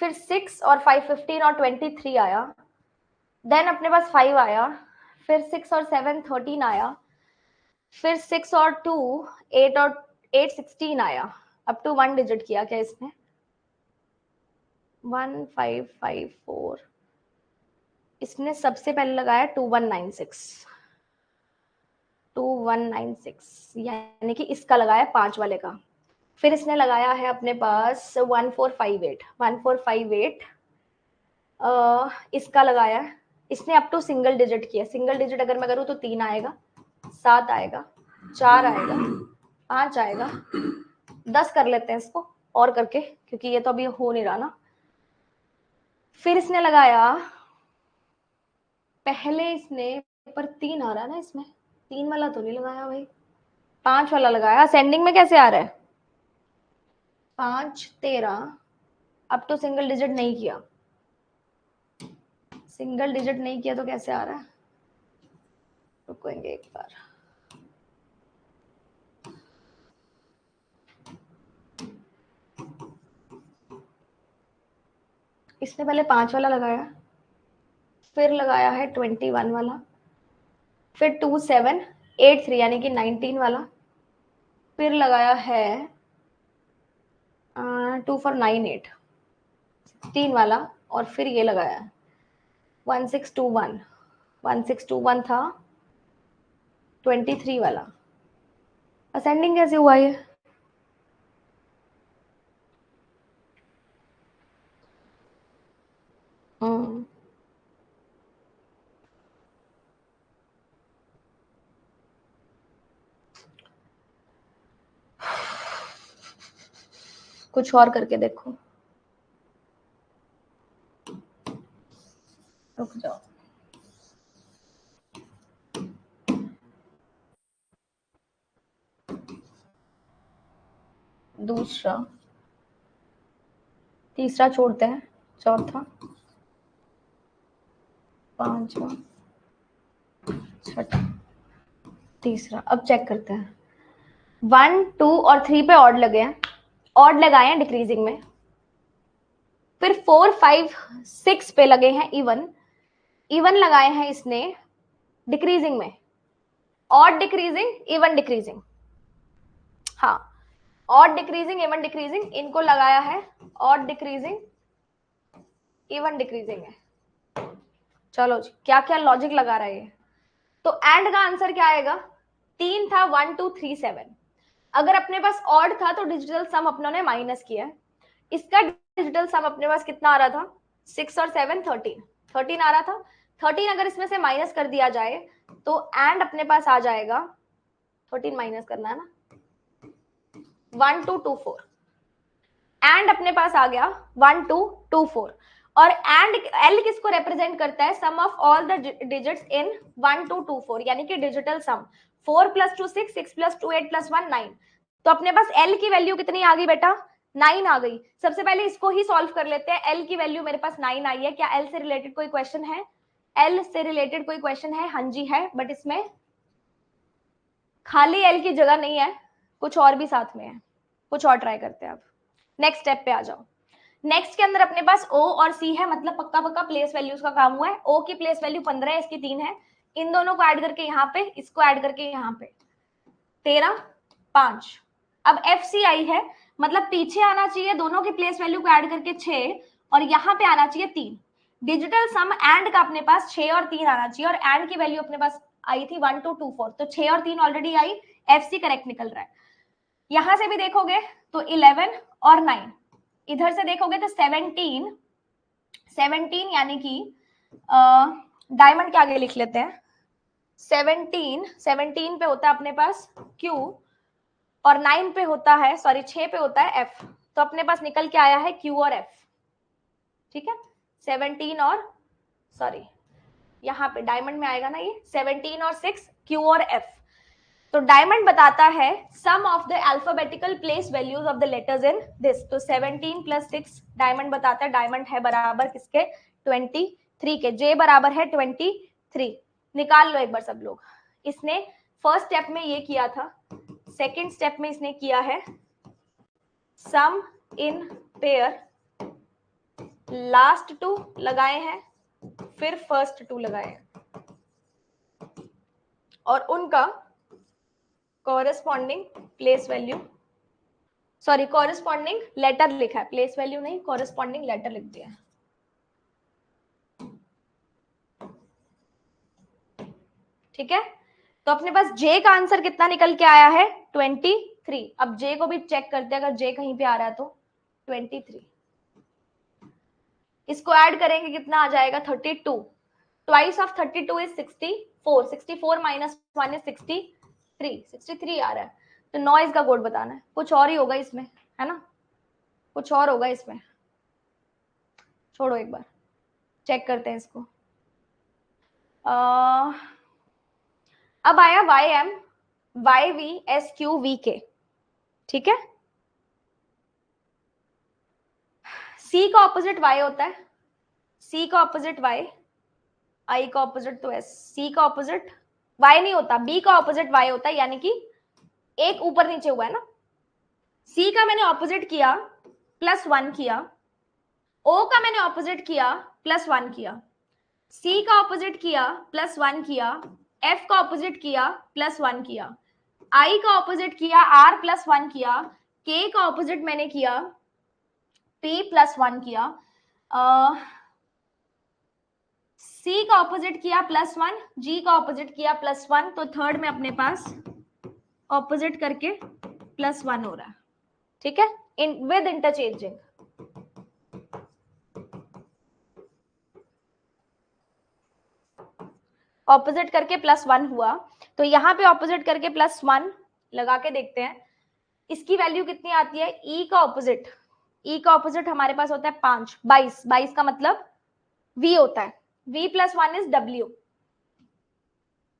फिर 6 और 5, 15 और 23 आया। देन अपने पास 5 आया। फिर 6 और 7, 13 आया। फिर 6 और 2, 8 और 8, 16 आया। अप टू 1 डिजिट किया क्या इसने? 1554। इसने सबसे पहले लगाया 2196, 2196, यानी कि इसका लगाया 5 वाले का। फिर इसने लगाया है अपने पास 1458, 1458 इसका लगाया है। इसने अप टू सिंगल डिजिट किया। सिंगल डिजिट अगर मैं करूँ तो 3 आएगा, 7 आएगा, 4 आएगा, 5 आएगा, 10 कर लेते हैं इसको और करके, क्योंकि ये तो अभी हो नहीं रहा ना। फिर इसने लगाया पहले इसने, पर 3 आ रहा है ना इसमें, 3 वाला तो नहीं लगाया भाई, 5 वाला लगाया। असेंडिंग में कैसे आ रहा है? 5, 13, अब तो सिंगल डिजिट नहीं किया। सिंगल डिजिट नहीं किया तो कैसे आ रहा है? रुकेंगे एक बार। इसने पहले 5 वाला लगाया, फिर लगाया है 21 वाला, फिर 2783 यानी कि 19 वाला, फिर लगाया है 2498, 16 वाला, और फिर ये लगाया 1621, 1621 था 23 वाला, असेंडिंग कैसे हुआ ये? कुछ और करके देखो, रुक जाओ। दूसरा, तीसरा छोड़ते हैं, चौथा, पांचवा, छठा, तीसरा। अब चेक करते हैं, 1 2 और 3 पे ऑड लगे हैं, ऑड लगाए हैं डिक्रीजिंग में, फिर 4 5 6 पे लगे हैं इवन, इवन लगाए हैं इसने डिक्रीजिंग में, ऑड डिक्रीजिंग इवन डिक्रीजिंग, हाँ ऑड डिक्रीजिंग इवन डिक्रीजिंग, इनको लगाया है ऑड डिक्रीजिंग इवन डिक्रीजिंग है। चलो जी, क्या क्या लॉजिक लगा रहा है ये। तो एंड का आंसर क्या आएगा? 3 था 1 2 3 7। अगर अपने पास ऑड था तो डिजिटल सम अपनों ने माइनस किया है, इसका डिजिटल सम अपने पास कितना आ रहा था? 6 और 7 13, 13 आ रहा था। 13 अगर इसमें से माइनस कर दिया जाए तो एंड अपने पास आ जाएगा, 13 माइनस करना है ना, 1 2 2 4, एंड अपने पास आ गया 1 2 2 4। और एंड एल किसको रिप्रेजेंट करता है? Sum of all the digits in 1 2 2 4, यानी कि डिजिटल सम 4 + 2 6, 6 + 2 8 + 1 9। तो अपने पास एल की वैल्यू कितनी आ गई बेटा? 9 आ गई। सबसे पहले इसको ही सॉल्व कर लेते हैं। एल की वैल्यू मेरे पास 9 आई है। क्या एल से रिलेटेड कोई क्वेश्चन है? एल से रिलेटेड कोई क्वेश्चन है? हाँ जी है, बट इसमें खाली एल की जगह नहीं है, कुछ और भी साथ में है, कुछ और ट्राई करते हैं। अब नेक्स्ट स्टेप पे आ जाओ। नेक्स्ट के अंदर अपने पास ओ और सी है, मतलब पक्का पक्का प्लेस वैल्यूज का काम हुआ है। ओ की प्लेस वैल्यू 15 है, इसकी 3 है, इन दोनों को ऐड करके यहाँ पे, इसको ऐड करके यहाँ पे 13 5। अब एफ सी आई है, मतलब पीछे आना चाहिए दोनों की प्लेस वैल्यू को ऐड करके 6, और यहाँ पे आना चाहिए 3। डिजिटल सम एंड का अपने पास 6 और 3 आना चाहिए, और एंड की वैल्यू अपने पास आई थी 1 2 2 4, तो 6 और 3 ऑलरेडी आई, एफ सी करेक्ट निकल रहा है। यहां से भी देखोगे तो 11 और 9, इधर से देखोगे तो 17, 17 यानी कि डायमंड के आगे लिख लेते हैं 17, 17 पे होता है अपने पास Q, और 9 पे होता है, सॉरी 6 पे होता है F। तो अपने पास निकल के आया है Q और F, ठीक है। 17 और, सॉरी यहाँ पे डायमंड में आएगा ना ये, 17 और 6 Q और F। तो डायमंड बताता है sum of the alphabetical place values of the letters in this. तो 17 + 6 डायमंड बताता है, डायमंड है बराबर किसके? 23 के। जे बराबर है 23। निकाल लो एक बार सब लोग। इसने फर्स्ट स्टेप में ये किया था, सेकंड स्टेप में इसने किया है सम इन पेयर, लास्ट 2 लगाए हैं, फिर फर्स्ट 2 लगाए हैं, और उनका corresponding place value, sorry corresponding letter लिखा है, प्लेस वैल्यू नहीं, कॉरेस्पॉन्डिंग लेटर लिख दिया है, ठीक है। तो अपने पास जे का आंसर कितना निकल के आया है? 23। अब जे को भी चेक करते हैं, अगर जे कहीं पे आ रहा है तो 23, इसको ऐड करेंगे कितना आ जाएगा? 32। Twice of 32 is 64, 64 minus 1 is 63, 63 आ रहा है। तो नॉइज का कोड बताना है, कुछ और ही होगा इसमें, है ना, कुछ और होगा इसमें, छोड़ो एक बार चेक करते हैं इसको। अब आया YM YVSQVK, ठीक है। C का ऑपोजिट Y होता है, C का ऑपोजिट Y, I का ऑपोजिट तो S, C का ऑपोजिट Y नहीं होता, B का ऑपोजिट Y होता है, यानी कि एक ऊपर नीचे हुआ है ना। C का मैंने ऑपोजिट किया +1 किया, O का मैंने ऑपोजिट किया +1 किया, C का ऑपोजिट किया +1 किया, F का ऑपोजिट किया +1 किया, I का ऑपोजिट किया R +1 किया, K का ऑपोजिट मैंने किया P +1 किया, C का ऑपोजिट किया +1, G का ऑपोजिट किया +1, तो थर्ड में अपने पास ऑपोजिट करके +1 हो रहा है, ठीक है, विद इंटरचेंजिंग। ऑपोजिट करके +1 हुआ, तो यहाँ पे ऑपोजिट करके +1 लगा के देखते हैं, इसकी वैल्यू कितनी आती है। E का ऑपोजिट, E का ऑपोजिट हमारे पास होता है 5, 22, 22 का मतलब V होता है, V +1 इज W।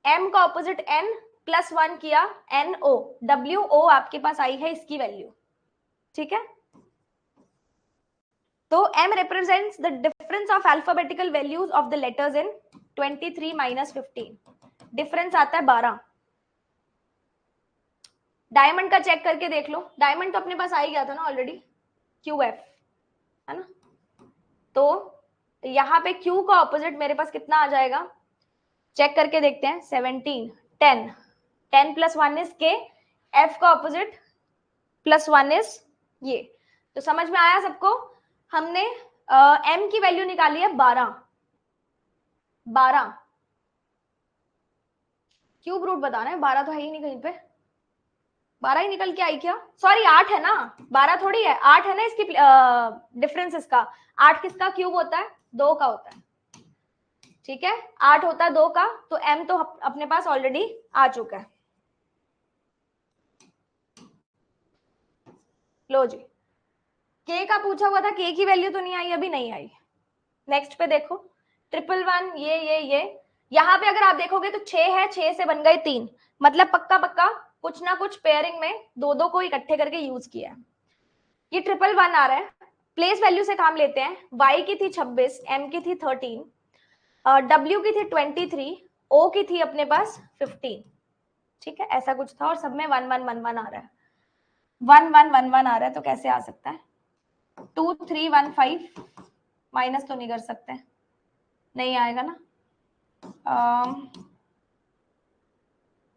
M का ऑपोजिट N +1 किया NO, WO आपके पास आई है इसकी वैल्यू, ठीक है। तो M represents the difference of alphabetical values of the letters in 23 minus 15, difference आता है 12। डायमंड का चेक करके देख लो, डायमंड तो अपने पास आ ही गया था ना ऑलरेडी, QF है ना, तो यहाँ पे Q का ऑपोजिट मेरे पास कितना आ जाएगा, चेक करके देखते हैं, 17, 10, 10 + 1 इज K, F का ऑपोजिट +1 इज ये, तो समझ में आया सबको। हमने M की वैल्यू निकाली है 12, 12 क्यूब रूट बताना है, 12 तो है ही नहीं कहीं पे, 12 ही निकल के आई क्या, सॉरी 8 है ना, 12 थोड़ी है, 8 है ना इसकी डिफरेंस इसका, 8 किसका क्यूब होता है, 2 का होता है, ठीक है, 8 होता है 2 का, तो M तो अपने पास ऑलरेडी आ चुका है। लो जी, K का पूछा हुआ था, K की वैल्यू तो नहीं आई, अभी नहीं आई। नेक्स्ट पे देखो, 111, ये यहाँ पे अगर आप देखोगे तो 6 है, 6 से बन गए 3, मतलब पक्का पक्का कुछ ना कुछ पेयरिंग में दो दो को इकट्ठे करके यूज किया है। ये 111 आ रहा है, प्लेस वैल्यू से काम लेते हैं, Y की थी 26, M की थी 13, W की थी 23, O की थी अपने पास 15, ठीक है, ऐसा कुछ था, और सब में 1 1 1 1 आ रहा है, 1 1 1 1 आ रहा है, तो कैसे आ सकता है, 2 3 1 5, माइनस तो नहीं कर सकते, नहीं आएगा ना,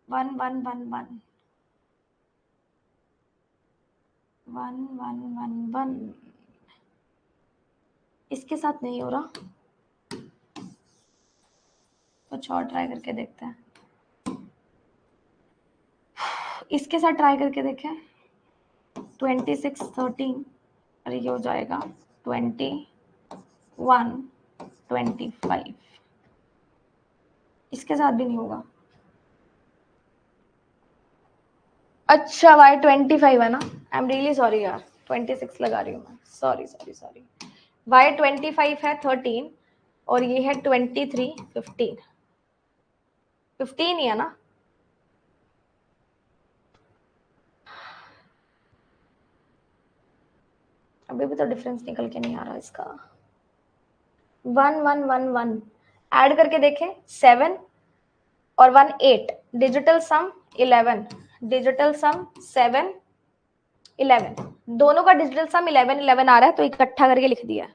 1 1 1 1 1 1 1 1, इसके साथ नहीं हो रहा, कुछ और ट्राई करके देखते हैं, इसके साथ ट्राई करके देखें, 26 13, अरे ये हो जाएगा 21 25, इसके साथ भी नहीं होगा, अच्छा Y 25 है ना, आई एम रियली सॉरी यार, 26 लगा रही हूँ मैं, सॉरी सॉरी सॉरी, Y 25 है 13, और ये है 23 15, 15 ही है ना, अभी भी तो डिफरेंस निकल के नहीं आ रहा इसका, 1 1 1 1 ऐड करके देखें, 7 और 1 8, डिजिटल सम 11, डिजिटल सम 7 11, दोनों का डिजिटल सम 11 11 आ रहा है, तो इकट्ठा करके लिख दिया,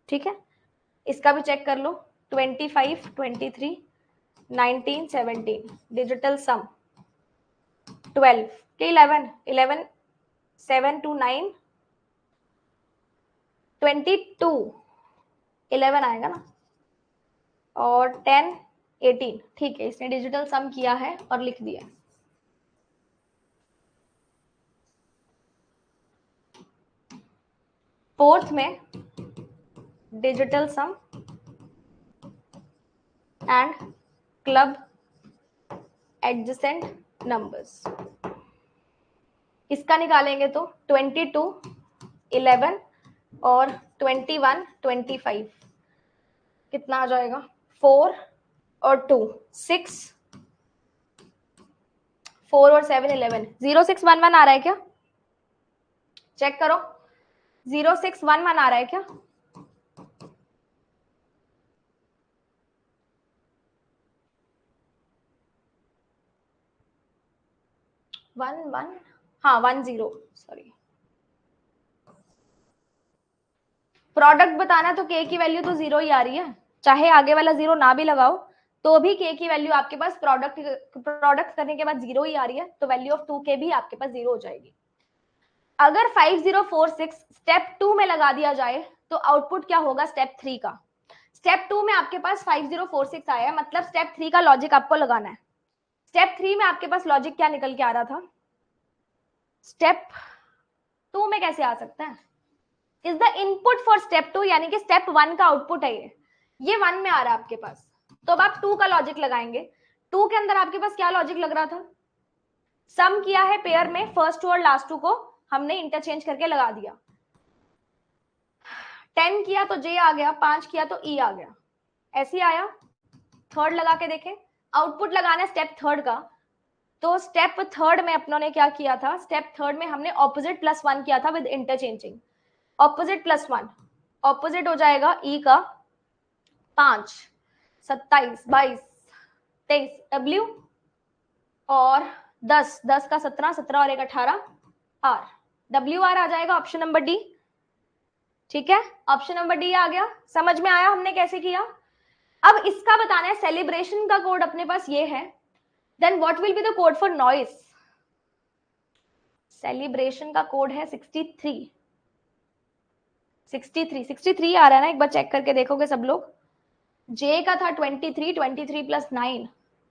ठीक है। इसका भी चेक कर लो, 25 23 19 17, डिजिटल सम 12 के 11 11 7 2 9 22 11 आएगा ना, और 10 18, ठीक है, इसने डिजिटल सम किया है और लिख दिया। फोर्थ में digital sum and club adjacent numbers, इसका निकालेंगे तो 22 11 और 21 25, कितना आ जाएगा, 4 और 2 6, 4 और 7 11, 0611 आ रहा है क्या, चेक करो, 0611 आ रहा है क्या, 11, हाँ 10, सॉरी, प्रोडक्ट बताना तो के की वैल्यू तो 0 ही आ रही है, चाहे आगे वाला 0 ना भी लगाओ तो भी के की वैल्यू आपके पास प्रोडक्ट करने के बाद 0 ही आ रही है, तो वैल्यू ऑफ 2k भी आपके पास 0 हो जाएगी। अगर 5046 स्टेप 2 में लगा दिया जाए तो आउटपुट क्या होगा स्टेप 3 का, स्टेप 2 में आपके पास 5046 आया है, मतलब स्टेप 3 का लॉजिक आपको लगाना है। स्टेप 3 में आपके पास लॉजिक क्या निकल के आ रहा था, स्टेप 2 में कैसे आ सकता है, is the input for step 2, यानी कि स्टेप 1 का आउटपुट है ये 1 में आ रहा है आपके पास, तो अब आप 2 का लॉजिक लगाएंगे। 2 के अंदर आपके पास क्या लॉजिक लग रहा था, सम किया है पेयर में, फर्स्ट टू और लास्ट टू को हमने इंटरचेंज करके लगा दिया, 10 किया तो जे आ गया, 5 किया तो ई आ गया, ऐसे आया। थर्ड लगा के देखें, आउटपुट लगाना है स्टेप थर्ड का, तो स्टेप थर्ड में अपनों ने क्या किया था, स्टेप थर्ड में हमने ऑपोजिट +1 किया था विद इंटरचेंजिंग, ऑपोजिट +1, ऑपोजिट हो जाएगा ई का 5, 27, 22, 23 डब्ल्यू, और 10, 10 का 17, 17 और 1 18 आर, डब्ल्यू आर आ जाएगा ऑप्शन नंबर डी। ठीक है, ऑप्शन नंबर डी आ गया, समझ में आया हमने कैसे किया। अब इसका बताना है, सेलिब्रेशन का कोड अपने पास ये है, then what will be the code for noise, celebration का कोड है 63, 63 आ रहा है ना, एक बार चेक करके देखोगे सब लोग। जे का था 23, 23 + 9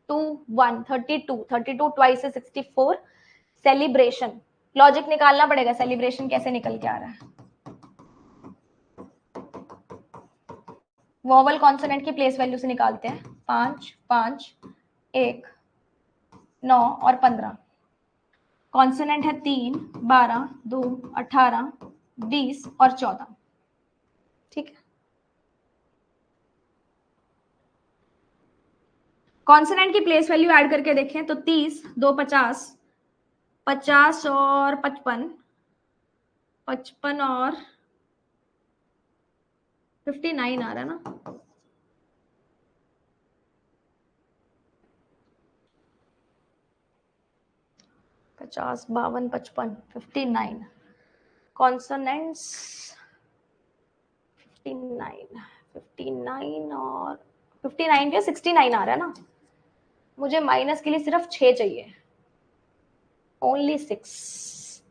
2 1 32, 32 ट्वाइस 64, सेलिब्रेशन लॉजिक निकालना पड़ेगा, सेलिब्रेशन कैसे निकल के आ रहा है, वोवल कॉन्सोनेंट की प्लेस वैल्यू से निकालते हैं, 5 5 1 9 और 15, कॉन्सोनेंट है 3 12 2 18 20 और 14। ठीक है, कॉन्सोनेंट की प्लेस वैल्यू ऐड करके देखें तो 30 2 50, 50 और 55, 55 और 59 आ रहा है ना, पचास 52 55 59, कॉन्सोनेंट्स 59 59 और 59 के 69 आ रहा है ना, मुझे माइनस के लिए सिर्फ 6 चाहिए, ओनली 6,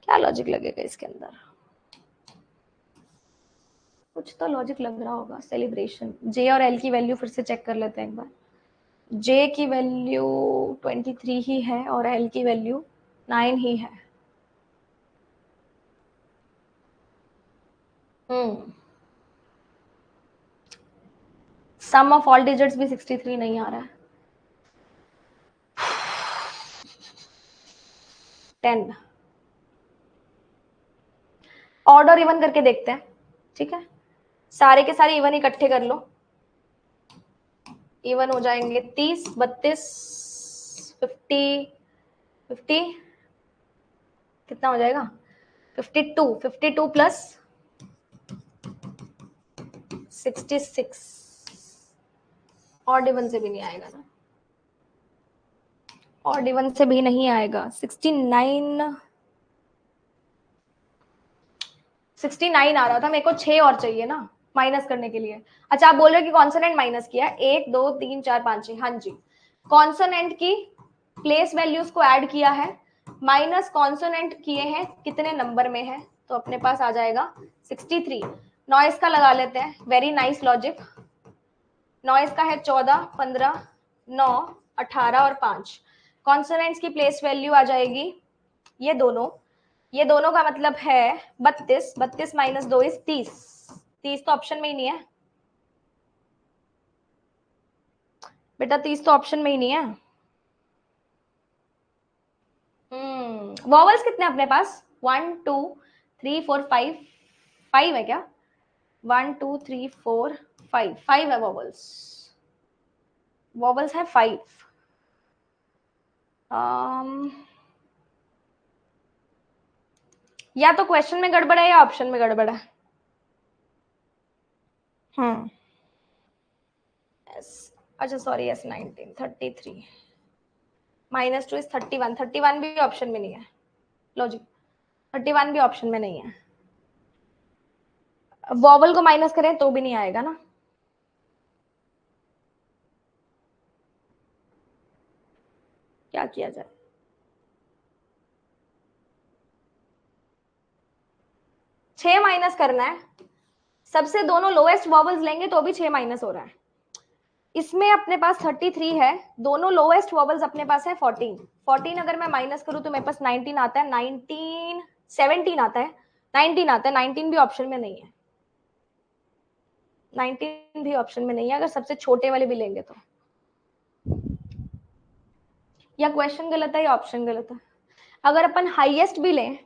क्या लॉजिक लगेगा इसके अंदर, कुछ तो लॉजिक लग रहा होगा। सेलिब्रेशन, जे और एल की वैल्यू फिर से चेक कर लेते हैं एक बार, जे की वैल्यू 23 ही है और एल की वैल्यू 9 ही है। सम ऑफ ऑल डिजिट्स भी 63 नहीं आ रहा है, 10, ऑर्डर इवन करके देखते हैं। ठीक है, सारे के सारे इवन इकट्ठे कर लो, इवन हो जाएंगे 30 32 50 50, कितना हो जाएगा 52, 52 प्लस 66, ऑड इवन से भी नहीं आएगा ना, ऑड इवन से भी नहीं आएगा, 69 69 आ रहा था, मेरे को 6 और चाहिए ना माइनस करने के लिए। अच्छा, आप बोल रहे हो कि कॉन्सोनेंट माइनस किया, 1 2 3 4 5 6, हाँ जी, कॉन्सोनेंट की प्लेस वैल्यूज को ऐड किया है, माइनस कॉन्सोनेंट किए हैं कितने नंबर में है, तो अपने पास आ जाएगा 63। नॉइस का लगा लेते हैं, वेरी नाइस लॉजिक, नॉइस का है 14 15 9 18 और 5, कॉन्सोनेंट्स की प्लेस वैल्यू आ जाएगी ये दोनों, ये दोनों का मतलब है 32, 32 माइनस 2 इज 30, 30 तो ऑप्शन में ही नहीं है बेटा, 30 तो ऑप्शन में ही नहीं है। वॉवल्स कितने अपने पास, 1 2 3 4 5, 5 है क्या, 1 2 3 4 5, 5 है वॉवल्स, वॉवल्स है 5। या तो क्वेश्चन में गड़बड़ है या ऑप्शन में गड़बड़ है। अच्छा सॉरी, एस 19 33 -2 इज 31, 31 भी ऑप्शन में नहीं है, लॉजिक 31 भी ऑप्शन में नहीं है, वॉवल को माइनस करें तो भी नहीं आएगा ना, क्या किया जाए, छह माइनस करना है, सबसे दोनों लोएस्ट वॉवल्स लेंगे तो भी 6 माइनस हो रहा है। इसमें अपने पास 33 है, दोनों लोएस्ट वॉवल्स अपने पास है 14। 14 अगर मैं माइनस करूं तो मेरे पास 19 आता है, 19 17 आता है, 19 आता है। 19 भी ऑप्शन में नहीं है, 19 भी ऑप्शन में नहीं है अगर सबसे छोटे वाले भी लेंगे तो। या क्वेश्चन गलत है या ऑप्शन गलत है। अगर अपन हाईएस्ट भी लें,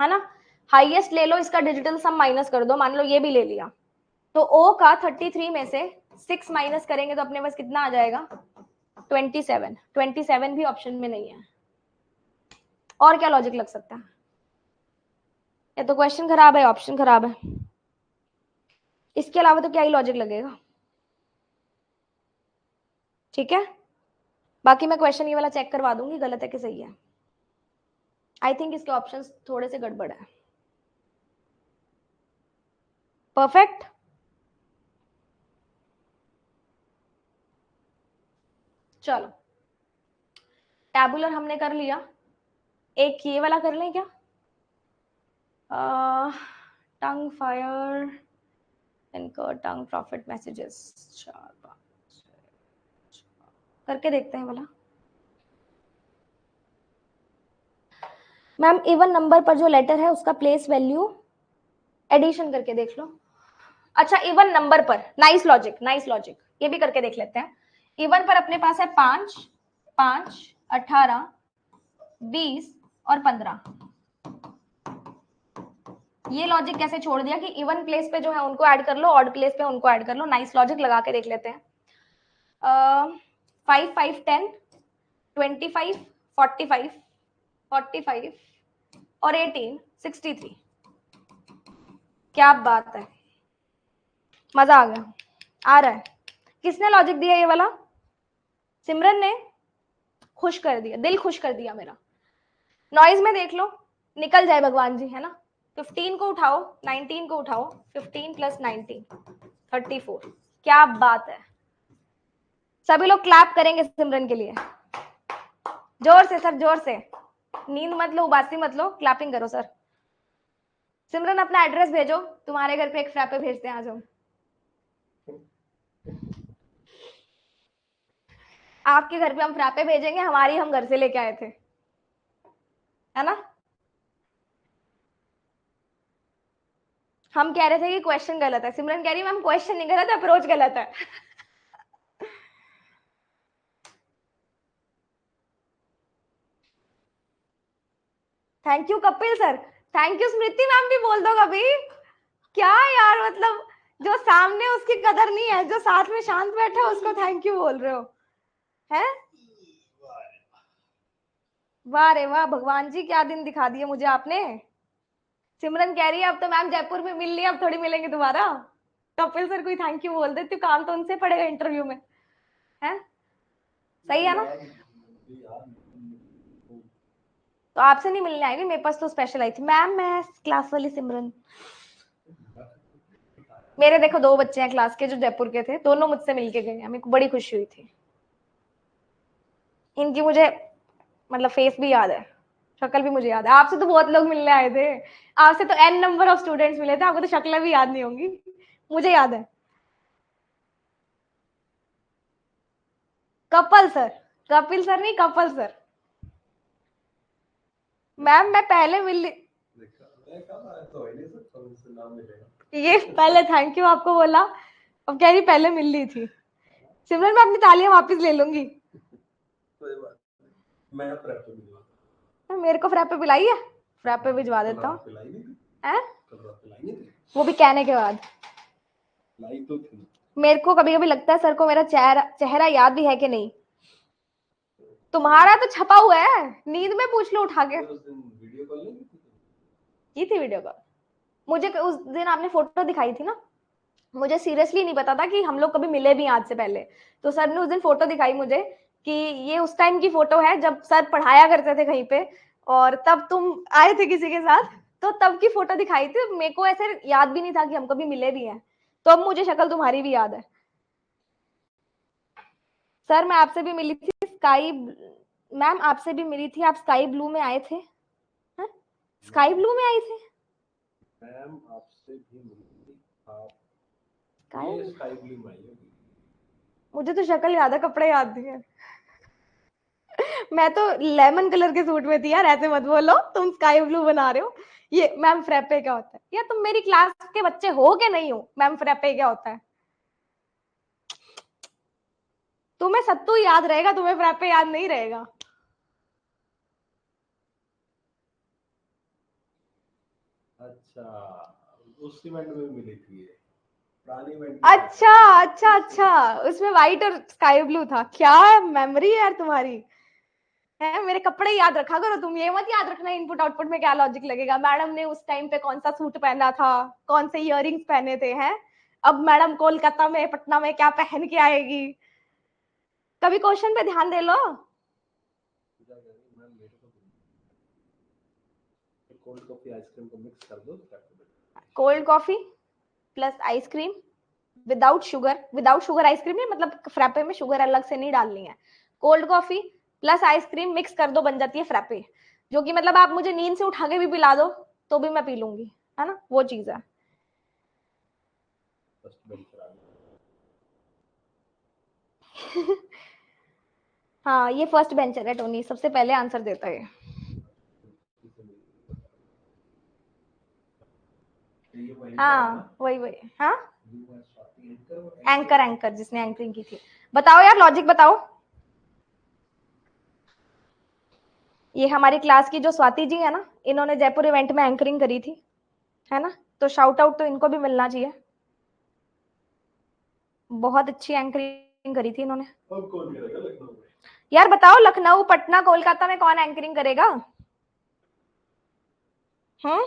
है ना, हाईएस्ट ले लो, इसका डिजिटल सम माइनस कर दो, मान लो ये भी ले लिया, तो ओ का 33 में से 6 माइनस करेंगे तो अपने पास कितना आ जाएगा, 27। 27 भी ऑप्शन में नहीं है। और क्या लॉजिक लग सकता है? या तो क्वेश्चन खराब है, ऑप्शन खराब है, इसके अलावा तो क्या ही लॉजिक लगेगा। ठीक है, बाकी मैं क्वेश्चन ये वाला चेक करवा दूंगी गलत है कि सही है। आई थिंक इसके ऑप्शंस थोड़े से गड़बड़ है। परफेक्ट। चलो, टैबुलर हमने कर लिया, एक ये वाला कर लें क्या, टंग फायर इनका टंग प्रॉफिट मैसेजेस, 4 5 करके देखते हैं वाला। मैम इवन नंबर पर जो लेटर है उसका प्लेस वैल्यू एडिशन करके देख लो। अच्छा, इवन नंबर पर, नाइस लॉजिक, नाइस लॉजिक, ये भी करके देख लेते हैं। इवन पर अपने पास है 5 5 18 20 और 15। ये लॉजिक कैसे छोड़ दिया कि इवन प्लेस पे जो है उनको ऐड कर लो, ऑड प्लेस पे उनको ऐड कर लो। नाइस लॉजिक लगा के देख लेते हैं। 5 5 10 25 45 45 और 18 63। क्या बात है, मजा आ गया, आ रहा है। किसने लॉजिक दिया ये वाला? सिमरन ने। खुश कर दिया, दिल खुश कर दिया मेरा। नॉइज में देख लो, निकल जाए भगवान जी, है ना। 15 को उठाओ, 19 को उठाओ, 15 प्लस 19 34। क्या बात है, सभी लोग क्लैप करेंगे सिमरन के लिए, जोर से सर, जोर से। नींद मत लो, उबासी मत लो, क्लैपिंग करो सर। सिमरन अपना एड्रेस भेजो, तुम्हारे घर पे एक फ्रैपे भेजते हैं आज हम। आपके घर पे हम फ्रैपे भेजेंगे, हमारी हम घर से लेके आए थे, है ना। हम कह रहे थे कि क्वेश्चन गलत है, सिमरन कह रही है मैम क्वेश्चन नहीं गलत है, अप्रोच गलत है। Thank you Kapil sir, thank you Smriti ma'am भी बोल दो कभी। क्या यार, मतलब जो सामने उसकी कदर नहीं है, जो साथ में शांत बैठा है उसको थैंक यू बोल रहे हो, है। वाह रे वाह, भगवान जी क्या दिन दिखा दिए मुझे आपने। सिमरन कह रही है अब तो मैम जयपुर में मिल ली, अब थोड़ी मिलेंगे दोबारा। कपिल सर कोई थैंक यू बोल देती, काम तो उनसे पड़ेगा इंटरव्यू में, है। सही है ना। तो आपसे नहीं मिलने आएगी, मेरे पास तो स्पेशल आई थी मैम, मैं क्लास वाली सिमरन। मेरे देखो 2 बच्चे हैं क्लास के जो जयपुर के थे, दोनों मुझसे मिलके गए हैं, मेरे को बड़ी खुशी हुई थी। इनकी मुझे मतलब फेस भी याद है, शक्ल भी मुझे याद है। आपसे तो बहुत लोग मिलने आए थे, आपसे तो n नंबर ऑफ स्टूडेंट्स मिले थे, आपको तो शक्लें भी याद नहीं होंगी, मुझे याद है। कपिल सर, कपिल सर नहीं, कपिल सर। मैम मैं पहले मिली, ये पहले थैंक यू आपको बोला, अब कह रही पहले मिल ली थी। सिमरन मैं अपनी तालियां वापस ले लूंगी। मेरे को फ्रैपे पिलाई है, फ्रैपे भिजवा देता हूँ, है वो भी कहने के बाद। मेरे को कभी कभी लगता है सर को मेरा चेहरा याद भी है कि नहीं। तुम्हारा तो छपा हुआ है, नींद में पूछ लो उठा के। की थी वीडियो कॉल, मुझे उस दिन आपने फोटो दिखाई थी ना, मुझे सीरियसली नहीं पता था कि हम लोग कभी मिले भी आज से पहले। तो सर ने उस दिन फोटो दिखाई मुझे कि ये उस टाइम की फोटो है जब सर पढ़ाया करते थे कहीं पे, और तब तुम आए थे किसी के साथ, तो तब की फोटो दिखाई थी। मेरे को ऐसे याद भी नहीं था कि हम कभी मिले भी हैं, तो अब मुझे शक्ल तुम्हारी भी याद है। सर मैं आपसे भी मिली थी स्काई, मैम आपसे भी मिली थी, आप स्काई ब्लू में आए थे, स्काई ब्लू में आई थी। मैम आपसे भी मिली थी, आप स्काई, स्काई ब्लू आई होगी। मुझे तो शक्ल याद है, कपड़े याद नहीं है। मैं तो लेमन कलर के सूट में थी यार, ऐसे मत बोलो, तुम स्काई ब्लू बना रहे हो। ये मैम फ्रैपे क्या होता है यार, तुम मेरी क्लास के बच्चे हो के नहीं हो? मैम फ्रैपे क्या होता है? तुम्हें सत्तू याद रहेगा, तुम्हें फ्रैपे याद नहीं रहेगा। अच्छा, उस इवेंट में मिली थी ये, पुरानी इवेंट की बात कर अच्छा रहे हो। अच्छा अच्छा, उसमें व्हाइट और स्काई ब्लू था। क्या मेमोरी है यार तुम्हारी, है। मेरे कपड़े याद रखा करो तुम, ये मत याद रखना इनपुट आउटपुट में क्या लॉजिक लगेगा, मैडम ने उस टाइम पे कौन सा सूट पहना था, कौन से इयररिंग्स पहने थे, हैं। अब मैडम कोलकाता में, पटना में क्या पहन के आएगी, कभी क्वेश्चन पे ध्यान दे लो। पूजा कह रही मैम मेरे को कोल्ड कॉफी आइसक्रीम को मिक्स कर दो तो cold coffee plus ice cream without sugar, without sugar ice cream नहीं, मतलब फ्रैपे में शुगर अलग से नहीं डालनी है। Cold coffee plus ice cream mix कर दो, बन जाती है फ्रैपे। जो कि मतलब आप मुझे नींद से उठा के भी पिला दो तो भी मैं पी लूंगी, है ना, वो चीज है। फर्स्ट बेंचर आ गया। हाँ, ये फर्स्ट बेंचर है टोनी, सबसे पहले आंसर देता है। हाँ वही वही, हाँ एंकर, एंकर जिसने एंकरिंग की थी। बताओ यार लॉजिक बताओ। ये हमारी क्लास की जो स्वाति जी है ना, इन्होंने जयपुर इवेंट में एंकरिंग करी थी, है ना, तो शाउट आउट तो इनको भी मिलना चाहिए। बहुत अच्छी एंकरिंग करी थी इन्होंने। अब कौन करेगा लखनऊ में? यार बताओ, लखनऊ पटना कोलकाता में कौन एंकरिंग करेगा? हम्म,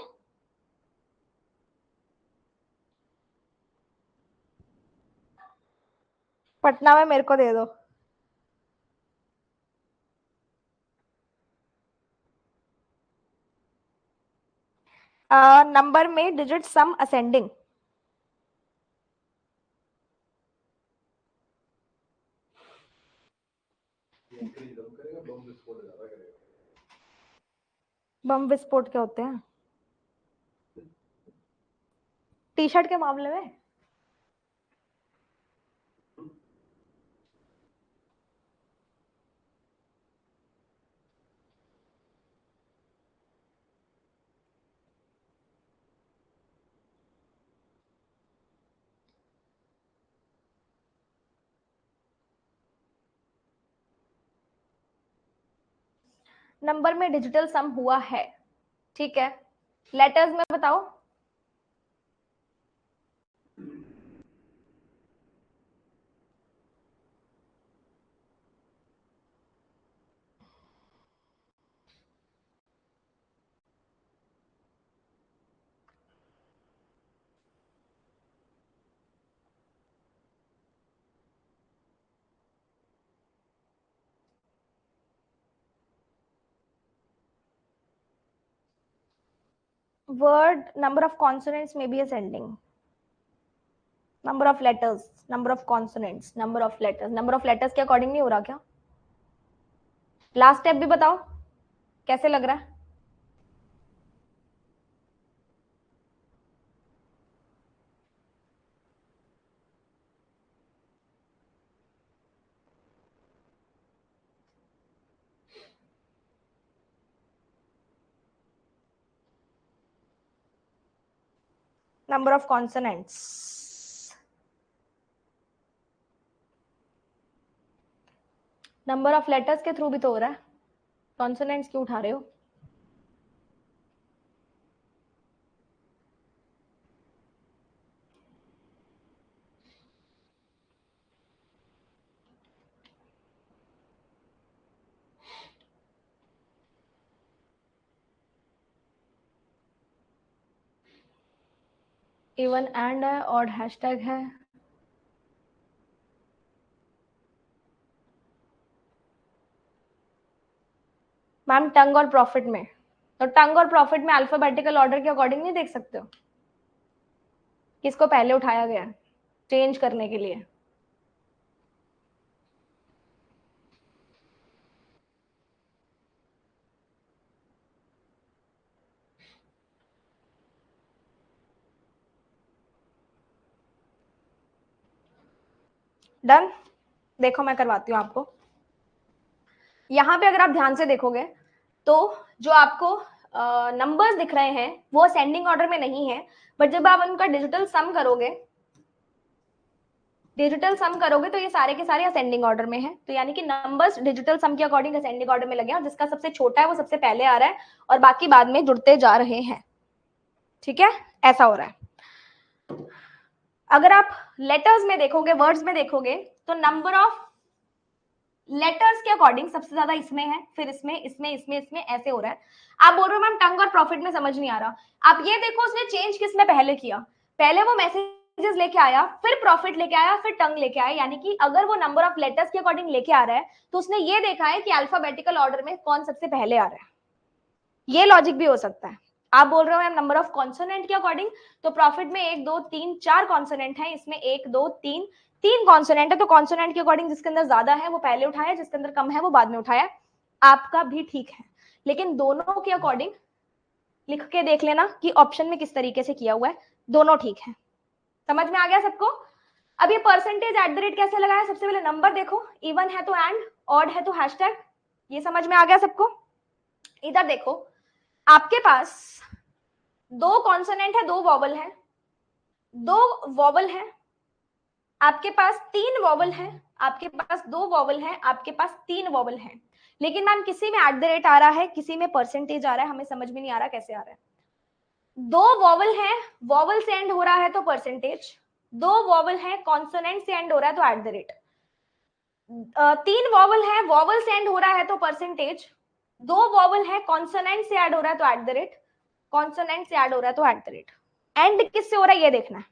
पटना में मेरे को दे दो। नंबर में डिजिट सम असेंडिंग। करेगा बम विस्फोट ज्यादा करेगा। बम विस्फोट के होते हैं टी शर्ट के मामले में। नंबर में डिजिटल सम हुआ है, ठीक है। लेटर्स में बताओ। वर्ड नंबर ऑफ कॉन्सोनेंट्स में be ascending, number of letters, number of consonants, number of letters, number of letters के अकॉर्डिंग नहीं हो रहा क्या? लास्ट स्टेप भी बताओ, कैसे लग रहा है? Number of consonants, number of letters के थ्रू भी तो हो रहा है, कॉन्सोनेंट्स क्यों उठा रहे हो? इवन एंड है और हैशटैग है। मैम टंग और प्रॉफिट में, तो टंग और प्रॉफिट में अल्फाबेटिकल ऑर्डर के अकॉर्डिंग नहीं देख सकते हो किसको पहले उठाया गया है, चेंज करने के लिए। डन। देखो मैं करवाती हूँ आपको। यहाँ पे अगर आप ध्यान से देखोगे तो जो आपको नंबर्स दिख रहे हैं वो असेंडिंग ऑर्डर में नहीं है, बट जब आप उनका डिजिटल सम करोगे तो ये सारे के सारे असेंडिंग ऑर्डर में है। तो यानी कि नंबर्स डिजिटल सम के अकॉर्डिंग असेंडिंग ऑर्डर में लगे और जिसका सबसे छोटा है वो सबसे पहले आ रहा है और बाकी बाद में जुड़ते जा रहे हैं। ठीक है, ऐसा हो रहा है। अगर आप लेटर्स में देखोगे, वर्ड्स में देखोगे, तो नंबर ऑफ लेटर्स के अकॉर्डिंग सबसे ज्यादा इसमें है, फिर इसमें ऐसे हो रहा है। आप बोल रहे हो मैम टंग और प्रॉफिट में समझ नहीं आ रहा। आप ये देखो उसने चेंज किस में पहले किया, पहले वो मैसेजेस लेके आया, फिर प्रॉफिट लेके आया, फिर टंग लेके आया। यानी कि अगर वो नंबर ऑफ लेटर्स के अकॉर्डिंग लेके आ रहा है तो उसने ये देखा है कि अल्फाबेटिकल ऑर्डर में कौन सबसे पहले आ रहा है। ये लॉजिक भी हो सकता है। आप बोल रहे हो मैम नंबर ऑफ कॉन्सोनेंट के अकॉर्डिंग, तो प्रॉफिट में 1 2 3 4 कॉन्सोनेंट है, इसमें 1 2 3 3 कॉन्सोनेंट है, तो कॉन्सोनेंट के अकॉर्डिंग जिसके अंदर ज्यादा है वो पहले उठाया, जिसके अंदर कम है वो बाद में उठाया। आपका भी ठीक है, लेकिन दोनों के अकॉर्डिंग लिख के देख लेना कि ऑप्शन में किस तरीके से किया हुआ है, दोनों ठीक है। समझ में आ गया सबको? अब ये परसेंटेज एट द रेट कैसे लगाया? सबसे पहले नंबर देखो, इवन है तो एंड, ऑड है तो हैशटैग। ये समझ में आ गया सबको? इधर देखो, आपके पास 2 कॉन्सोनेंट है, 2 वॉवल है, 2 वॉवल है, आपके पास 3 वॉवल है, आपके पास 2 वॉवल है, आपके पास 3 वॉवल है। लेकिन मैम किसी में एट द रेट आ रहा है, किसी में परसेंटेज आ रहा है, हमें समझ में नहीं आ रहा कैसे आ रहा है। 2 वॉवल है, वॉवल से एंड हो रहा है तो परसेंटेज, 2 वॉवल है कॉन्सोनेंट से एंड हो रहा है तो एट द रेट, 3 वॉवल है, वॉवल से एंड हो रहा है तो परसेंटेज, 2 वॉवल है कॉन्सोनेंट से ऐड हो रहा है तो एट द रेट, कॉन्सोनेंट से ऐड हो रहा है तो एट द रेट। एंड किससे हो रहा है ये देखना है।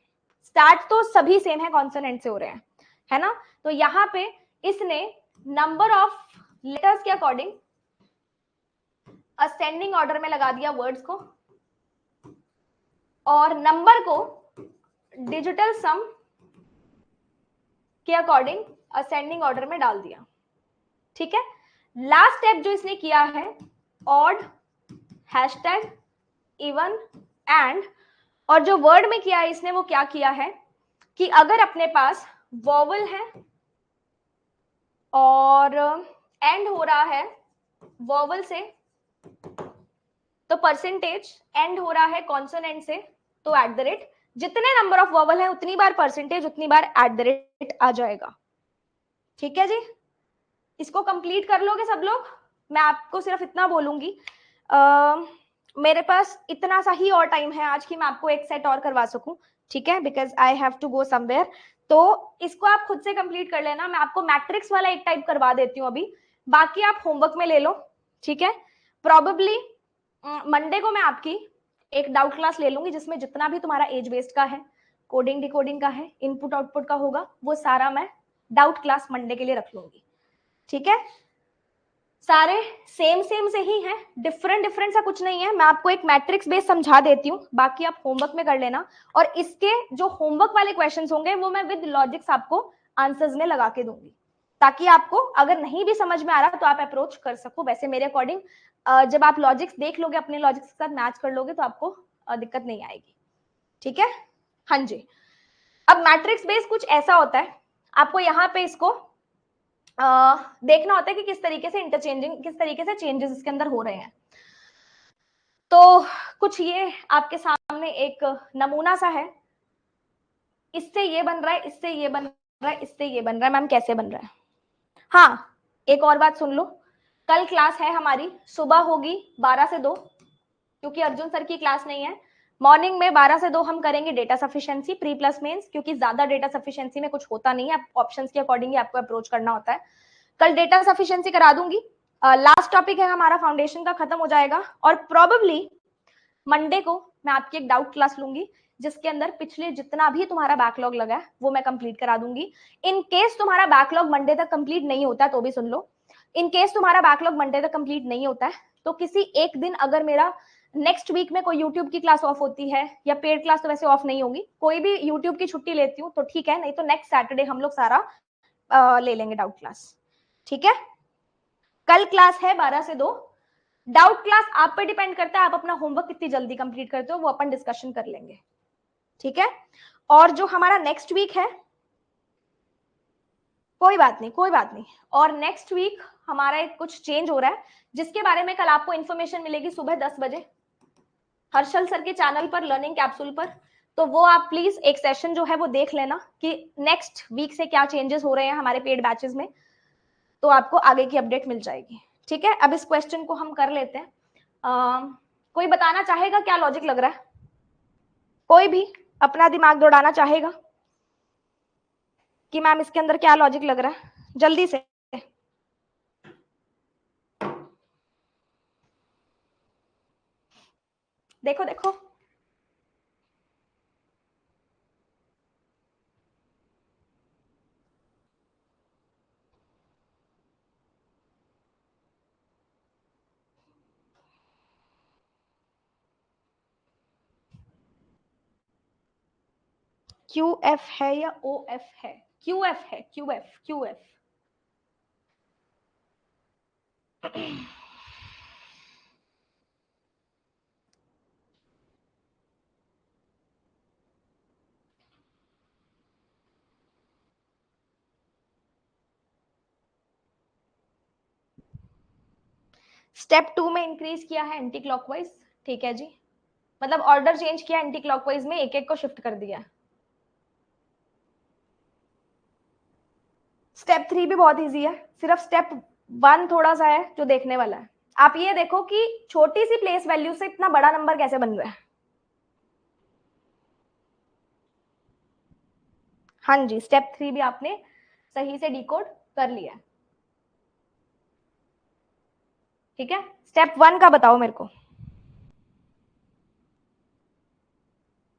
स्टार्ट तो सभी सेम है, कॉन्सोनेंट से हो रहे हैं, है ना? तो यहाँ पे इसने नंबर ऑफ लेटर्स के अकॉर्डिंग असेंडिंग ऑर्डर में लगा दिया वर्ड्स को और नंबर को डिजिटल सम के अकॉर्डिंग असेंडिंग ऑर्डर में डाल दिया। ठीक है, लास्ट स्टेप जो इसने किया है, ऑड, हैशटैग, इवन, एंड, और जो वर्ड में किया है इसने वो क्या किया है कि अगर अपने पास वॉवल है और एंड हो रहा है वॉवल से तो परसेंटेज, एंड हो रहा है कॉन्सोनेंट से तो एट द रेट, जितने नंबर ऑफ वॉवल है उतनी बार परसेंटेज, उतनी बार एट द रेट आ जाएगा। ठीक है जी, इसको कंप्लीट कर लोगे सब लोग? मैं आपको सिर्फ इतना बोलूंगी, मेरे पास इतना सा ही और टाइम है आज की मैं आपको एक सेट और करवा सकूं, ठीक है, because I have to go somewhere. तो इसको आप खुद से कंप्लीट कर लेना। मैं आपको मैट्रिक्स वाला एक टाइप करवा देती हूँ अभी, बाकी आप होमवर्क में ले लो। ठीक है, प्रोबेबली मंडे को मैं आपकी एक डाउट क्लास ले लूंगी जिसमें जितना भी तुम्हारा एज बेस्ड का है, कोडिंग डिकोडिंग का है, इनपुट आउटपुट का होगा, वो सारा मैं डाउट क्लास मंडे के लिए रख लूंगी। ठीक है, सारे सेम से ही हैं, डिफरेंट सा कुछ नहीं है। मैं आपको एक मैट्रिक्स बेस समझा देती हूँ, बाकी आप होमवर्क में कर लेना। और इसके जो होमवर्क वाले क्वेश्चंस होंगे वो मैं विद लॉजिक्स आपको आंसर्स में लगा के दूंगी, ताकि आपको अगर नहीं भी समझ में आ रहा तो आप अप्रोच कर सको। वैसे मेरे अकॉर्डिंग जब आप लॉजिक्स देख लोगे, अपने लॉजिक्स के साथ मैच कर लोगे तो आपको दिक्कत नहीं आएगी। ठीक है, हाँ जी। अब मैट्रिक्स बेस कुछ ऐसा होता है, आपको यहाँ पे इसको देखना होता है कि किस तरीके से इंटरचेंजिंग, किस तरीके से चेंजेस इसके अंदर हो रहे हैं। तो कुछ ये आपके सामने एक नमूना सा है, इससे ये बन रहा है, इससे ये बन रहा है, इससे ये बन रहा है। मैम कैसे बन रहा है? हाँ, एक और बात सुन लो, कल क्लास है हमारी, सुबह होगी 12 से 2, क्योंकि अर्जुन सर की क्लास नहीं है। मॉर्निंग में 12 से 2 हम करेंगे data sufficiency, pre plus mains, क्योंकि ज्यादा डेटा सफिशिएंसी में कुछ होता नहीं है, ऑप्शंस के अकॉर्डिंग ही आपको अप्रोच करना होता है। कल डेटा सफिशिएंसी करा दूंगी। लास्ट टॉपिक है हमारा फाउंडेशन का, खत्म हो जाएगा। और प्रोबेबली मंडे को मैं आपकी एक डाउट क्लास लूंगी जिसके अंदर पिछले जितना भी तुम्हारा बैकलॉग लगा है वो मैं कंप्लीट करा दूंगी। इन केस तुम्हारा बैकलॉग मंडे तक कंप्लीट नहीं होता है तो भी सुन लो, इन केस तुम्हारा बैकलॉग मंडे तक कंप्लीट नहीं होता है तो किसी एक दिन, अगर मेरा नेक्स्ट वीक में कोई यूट्यूब की क्लास ऑफ होती है, या पेड क्लास तो वैसे ऑफ नहीं होगी, कोई भी यूट्यूब की छुट्टी लेती हूँ तो ठीक है, नहीं तो नेक्स्ट सैटरडे हम लोग सारा ले लेंगे डाउट क्लास। ठीक है, कल क्लास है 12 से 2। डाउट क्लास आप पे डिपेंड करता है, आप अपना होमवर्क कितनी जल्दी कंप्लीट करते हो वो अपन डिस्कशन कर लेंगे। ठीक है, और जो हमारा नेक्स्ट वीक है कोई बात नहीं, कोई बात नहीं। और नेक्स्ट वीक हमारा एक कुछ चेंज हो रहा है, जिसके बारे में कल आपको इन्फॉर्मेशन मिलेगी सुबह 10 बजे हर्षल सर के चैनल पर, लर्निंग कैप्सूल पर। तो वो आप प्लीज एक सेशन जो है वो देख लेना कि नेक्स्ट वीक से क्या चेंजेस हो रहे हैं हमारे पेड बैचेस में, तो आपको आगे की अपडेट मिल जाएगी। ठीक है, अब इस क्वेश्चन को हम कर लेते हैं। कोई बताना चाहेगा क्या लॉजिक लग रहा है? कोई भी अपना दिमाग दौड़ाना चाहेगा कि मैम इसके अंदर क्या लॉजिक लग रहा है? जल्दी से। देखो देखो, क्यू एफ है या ओ एफ है? क्यू एफ है, Q F, Q F. Step 2 में इंक्रीज किया है एंटी क्लॉकवाइज, ठीक है जी, मतलब ऑर्डर चेंज किया एंटी क्लॉकवाइज में, एक एक को शिफ्ट कर दिया। स्टेप 3 भी बहुत इजी है, सिर्फ स्टेप 1 थोड़ा सा है जो देखने वाला है। आप ये देखो कि छोटी सी प्लेस वैल्यू से इतना बड़ा नंबर कैसे बन रहा है। हाँ जी, स्टेप 3 भी आपने सही से डिकोड कर लिया है। ठीक है, स्टेप 1 का बताओ मेरे को।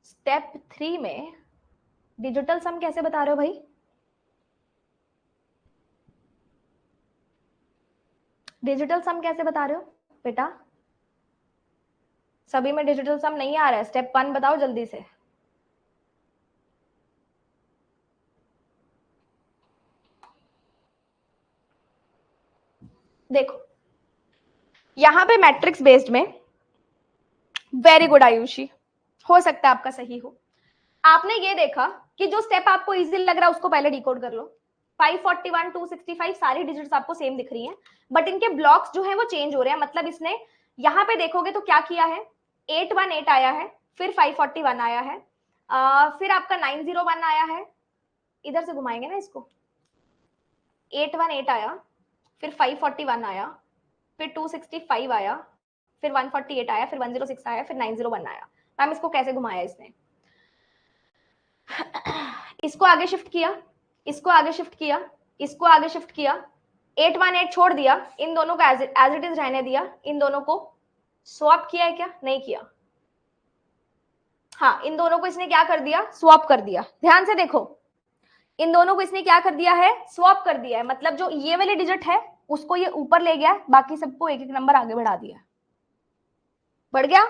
स्टेप 3 में डिजिटल सम कैसे बता रहे हो भाई? डिजिटल सम कैसे बता रहे हो बेटा? सभी में डिजिटल सम नहीं आ रहा है, स्टेप 1 बताओ जल्दी से। देखो यहां पे मैट्रिक्स बेस्ड में, वेरी गुड आयुषी, हो सकता है आपका सही हो। आपने ये देखा कि जो स्टेप आपको इजी लग रहा है उसको पहले डिकोड कर लो। 541, 265 सारी डिजिट्स आपको सेम दिख रही हैं, बट इनके ब्लॉक्स जो है वो चेंज हो रहे हैं। मतलब इसने यहां पे देखोगे तो क्या किया है, 818 आया है, फिर 541 आया है, फिर आपका 901 आया है, इधर से घुमाएंगे ना इसको, 818 आया, फिर 541 आया, फिर 265 आया, फिर 148 आया, फिर 106 आया, फिर 901 आया। मैम इसको कैसे घुमाया इसने? इसको आगे शिफ्ट किया, इसको आगे शिफ्ट किया, इसको आगे शिफ्ट किया, 818 छोड़ दिया, इन दोनों को एज इट इज रहने दिया, इन दोनों को स्वैप किया है क्या? नहीं किया। हाँ, इन दोनों को इसने क्या कर दिया? स्वैप कर दिया। ध्यान से देखो, इन दोनों को इसने क्या कर दिया है? स्वैप कर दिया है। मतलब जो ये वाली डिजिट है उसको ये ऊपर ले गया, बाकी सबको एक एक नंबर आगे बढ़ा दिया। बढ़ गया?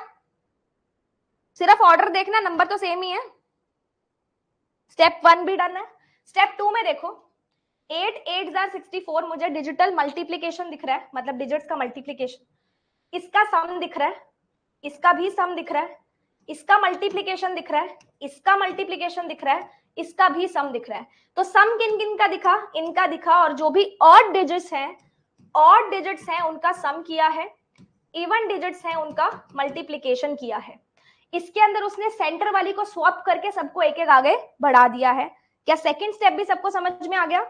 सिर्फ ऑर्डर देखना, नंबर तो सेम ही है। स्टेप 1 भी डन है। स्टेप 2 में देखो, 8 8 64 मुझे डिजिटल मल्टीप्लीकेशन दिख रहा है, मतलब डिजिट्स का मल्टीप्लीकेशन। इसका सम दिख रहा है, इसका भी सम दिख रहा है, इसका मल्टीप्लीकेशन दिख रहा है, इसका मल्टीप्लीकेशन दिख रहा है, इसका भी सम दिख रहा है। तो सम किन किन का दिखा? इनका दिखा, और जो भी ऑड डिजिट्स हैं, ऑड डिजिट्स हैं उनका सम किया है, इवन डिजिट्स हैं उनका मल्टीप्लीकेशन किया है। इसके अंदर उसने सेंटर वाली को स्वैप करके सबको एक एक आगे बढ़ा दिया है। क्या सेकंड स्टेप भी सबको समझ में आ गया?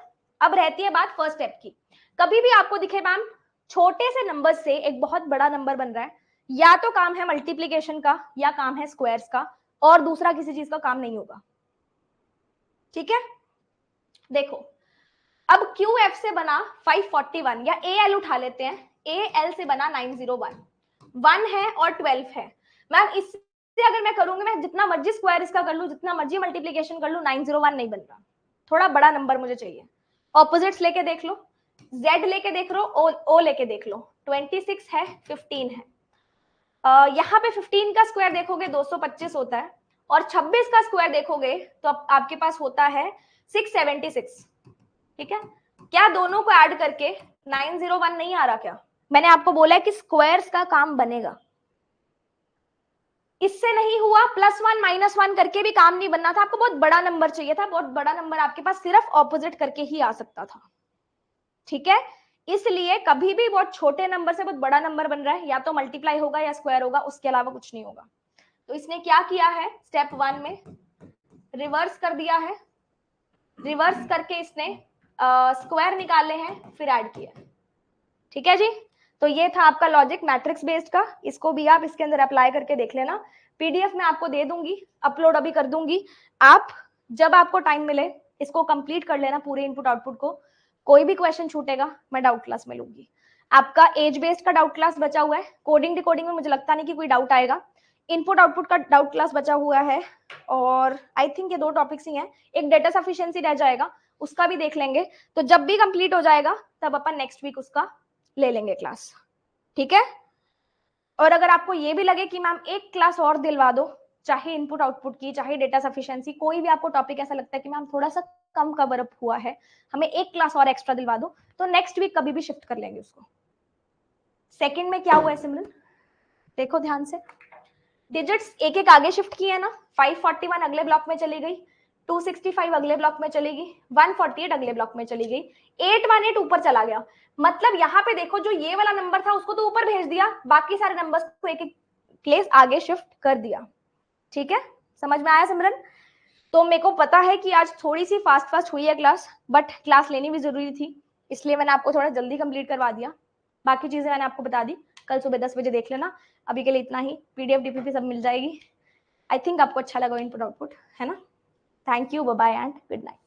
अब रहती है बात फर्स्ट स्टेप की। कभी भी आपको दिखे मैम छोटे से नंबर से एक बहुत बड़ा नंबर बन रहा है, या तो काम है मल्टीप्लीकेशन का या काम है स्क्वायर्स का, और दूसरा किसी चीज का काम नहीं होगा। ठीक है, देखो अब क्यू एफ से बना 541, या ए एल उठा लेते हैं, ए एल से बना 901, 1 है और 12 है। मैम इससे अगर मैं करूंगी, मैं जितना मर्जी स्क्वायर इसका कर लूं, जितना मर्जी मल्टीप्लीकेशन कर लूं, 901 नहीं बन रहा। थोड़ा बड़ा नंबर मुझे चाहिए। ऑपोजिट्स लेके देख लो, z लेके देख लो, o लेके देख लो, 26 है, 15 है। यहाँ पे 15 का स्क्वायर देखोगे 225 होता है, और 26 का स्क्वायर देखोगे तो आपके पास होता है 676। ठीक है, क्या दोनों को ऐड करके 901 नहीं आ रहा क्या? मैंने आपको बोला है कि स्क्वायर्स का काम बनेगा। इससे नहीं हुआ, +1 -1 करके भी काम नहीं बनना था, आपको बहुत बड़ा नंबर चाहिए था, बहुत बड़ा नंबर आपके पास सिर्फ ऑपोजिट करके ही आ सकता था, ठीक है। इसलिए कभी भी बहुत छोटे नंबर से बहुत बड़ा नंबर बन रहा है, या तो मल्टीप्लाई होगा या स्क्वायर होगा, उसके अलावा कुछ नहीं होगा। तो इसने क्या किया है, स्टेप 1 में रिवर्स कर दिया है, रिवर्स करके इसने स्क्वायर निकाले हैं, फिर ऐड किया, ठीक है जी। तो ये था आपका लॉजिक मैट्रिक्स बेस्ड का, इसको भी आप इसके अंदर अप्लाई करके देख लेना। पीडीएफ में आपको दे दूंगी, अपलोड अभी कर दूंगी, आप जब आपको टाइम मिले इसको कंप्लीट कर लेना पूरे इनपुट आउटपुट को। कोई भी क्वेश्चन छूटेगा मैं डाउट क्लास में लूंगी। आपका एज बेस्ड का डाउट क्लास बचा हुआ है, कोडिंग डिकोडिंग में मुझे लगता नहीं कि कोई डाउट आएगा। इनपुट आउटपुट का डाउट क्लास बचा हुआ है, और आई थिंक ये 2 टॉपिक्स ही हैं, एक डेटा सफिशिएंसी रह जाएगा, उसका भी देख लेंगे। तो जब भी कंप्लीट हो जाएगा तब अपन नेक्स्ट वीक उसका ले लेंगे क्लास, ठीक है। और अगर आपको ये भी लगे कि मैम एक क्लास और दिलवा दो, चाहे इनपुट आउटपुट की, चाहे डेटा सफिशिएंसी, कोई भी आपको टॉपिक ऐसा लगता है कि मैम थोड़ा सा कम कवर अप हुआ है, हमें एक क्लास और एक्स्ट्रा दिलवा दो, तो नेक्स्ट वीक कभी भी शिफ्ट कर लेंगे उसको। सेकंड में क्या हुआ है सिमरन, देखो ध्यान से, डिजिट्स एक एक आगे शिफ्ट किए ना, 541 अगले ब्लॉक में चली गई, 265 अगले ब्लॉक में चली गई, 148 अगले ब्लॉक में चली गई, 818 ऊपर चला गया। मतलब यहाँ पे देखो जो ये वाला नंबर था उसको तो ऊपर भेज दिया, बाकी सारे नंबर्स को एक एक प्लेस आगे शिफ्ट कर दिया, ठीक है। समझ में आया सिमरन। तो मेरे को पता है कि आज थोड़ी सी फास्ट हुई है क्लास, बट क्लास लेनी भी जरूरी थी, इसलिए मैंने आपको थोड़ा जल्दी कंप्लीट करवा दिया। बाकी चीजें मैंने आपको बता दी, कल सुबह 10 बजे देख लेना। अभी के लिए इतना ही, पीडीएफ डीपीपी सब मिल जाएगी। आई थिंक आपको अच्छा लगा इनपुट आउटपुट, है ना। Thank you, bye bye and good night.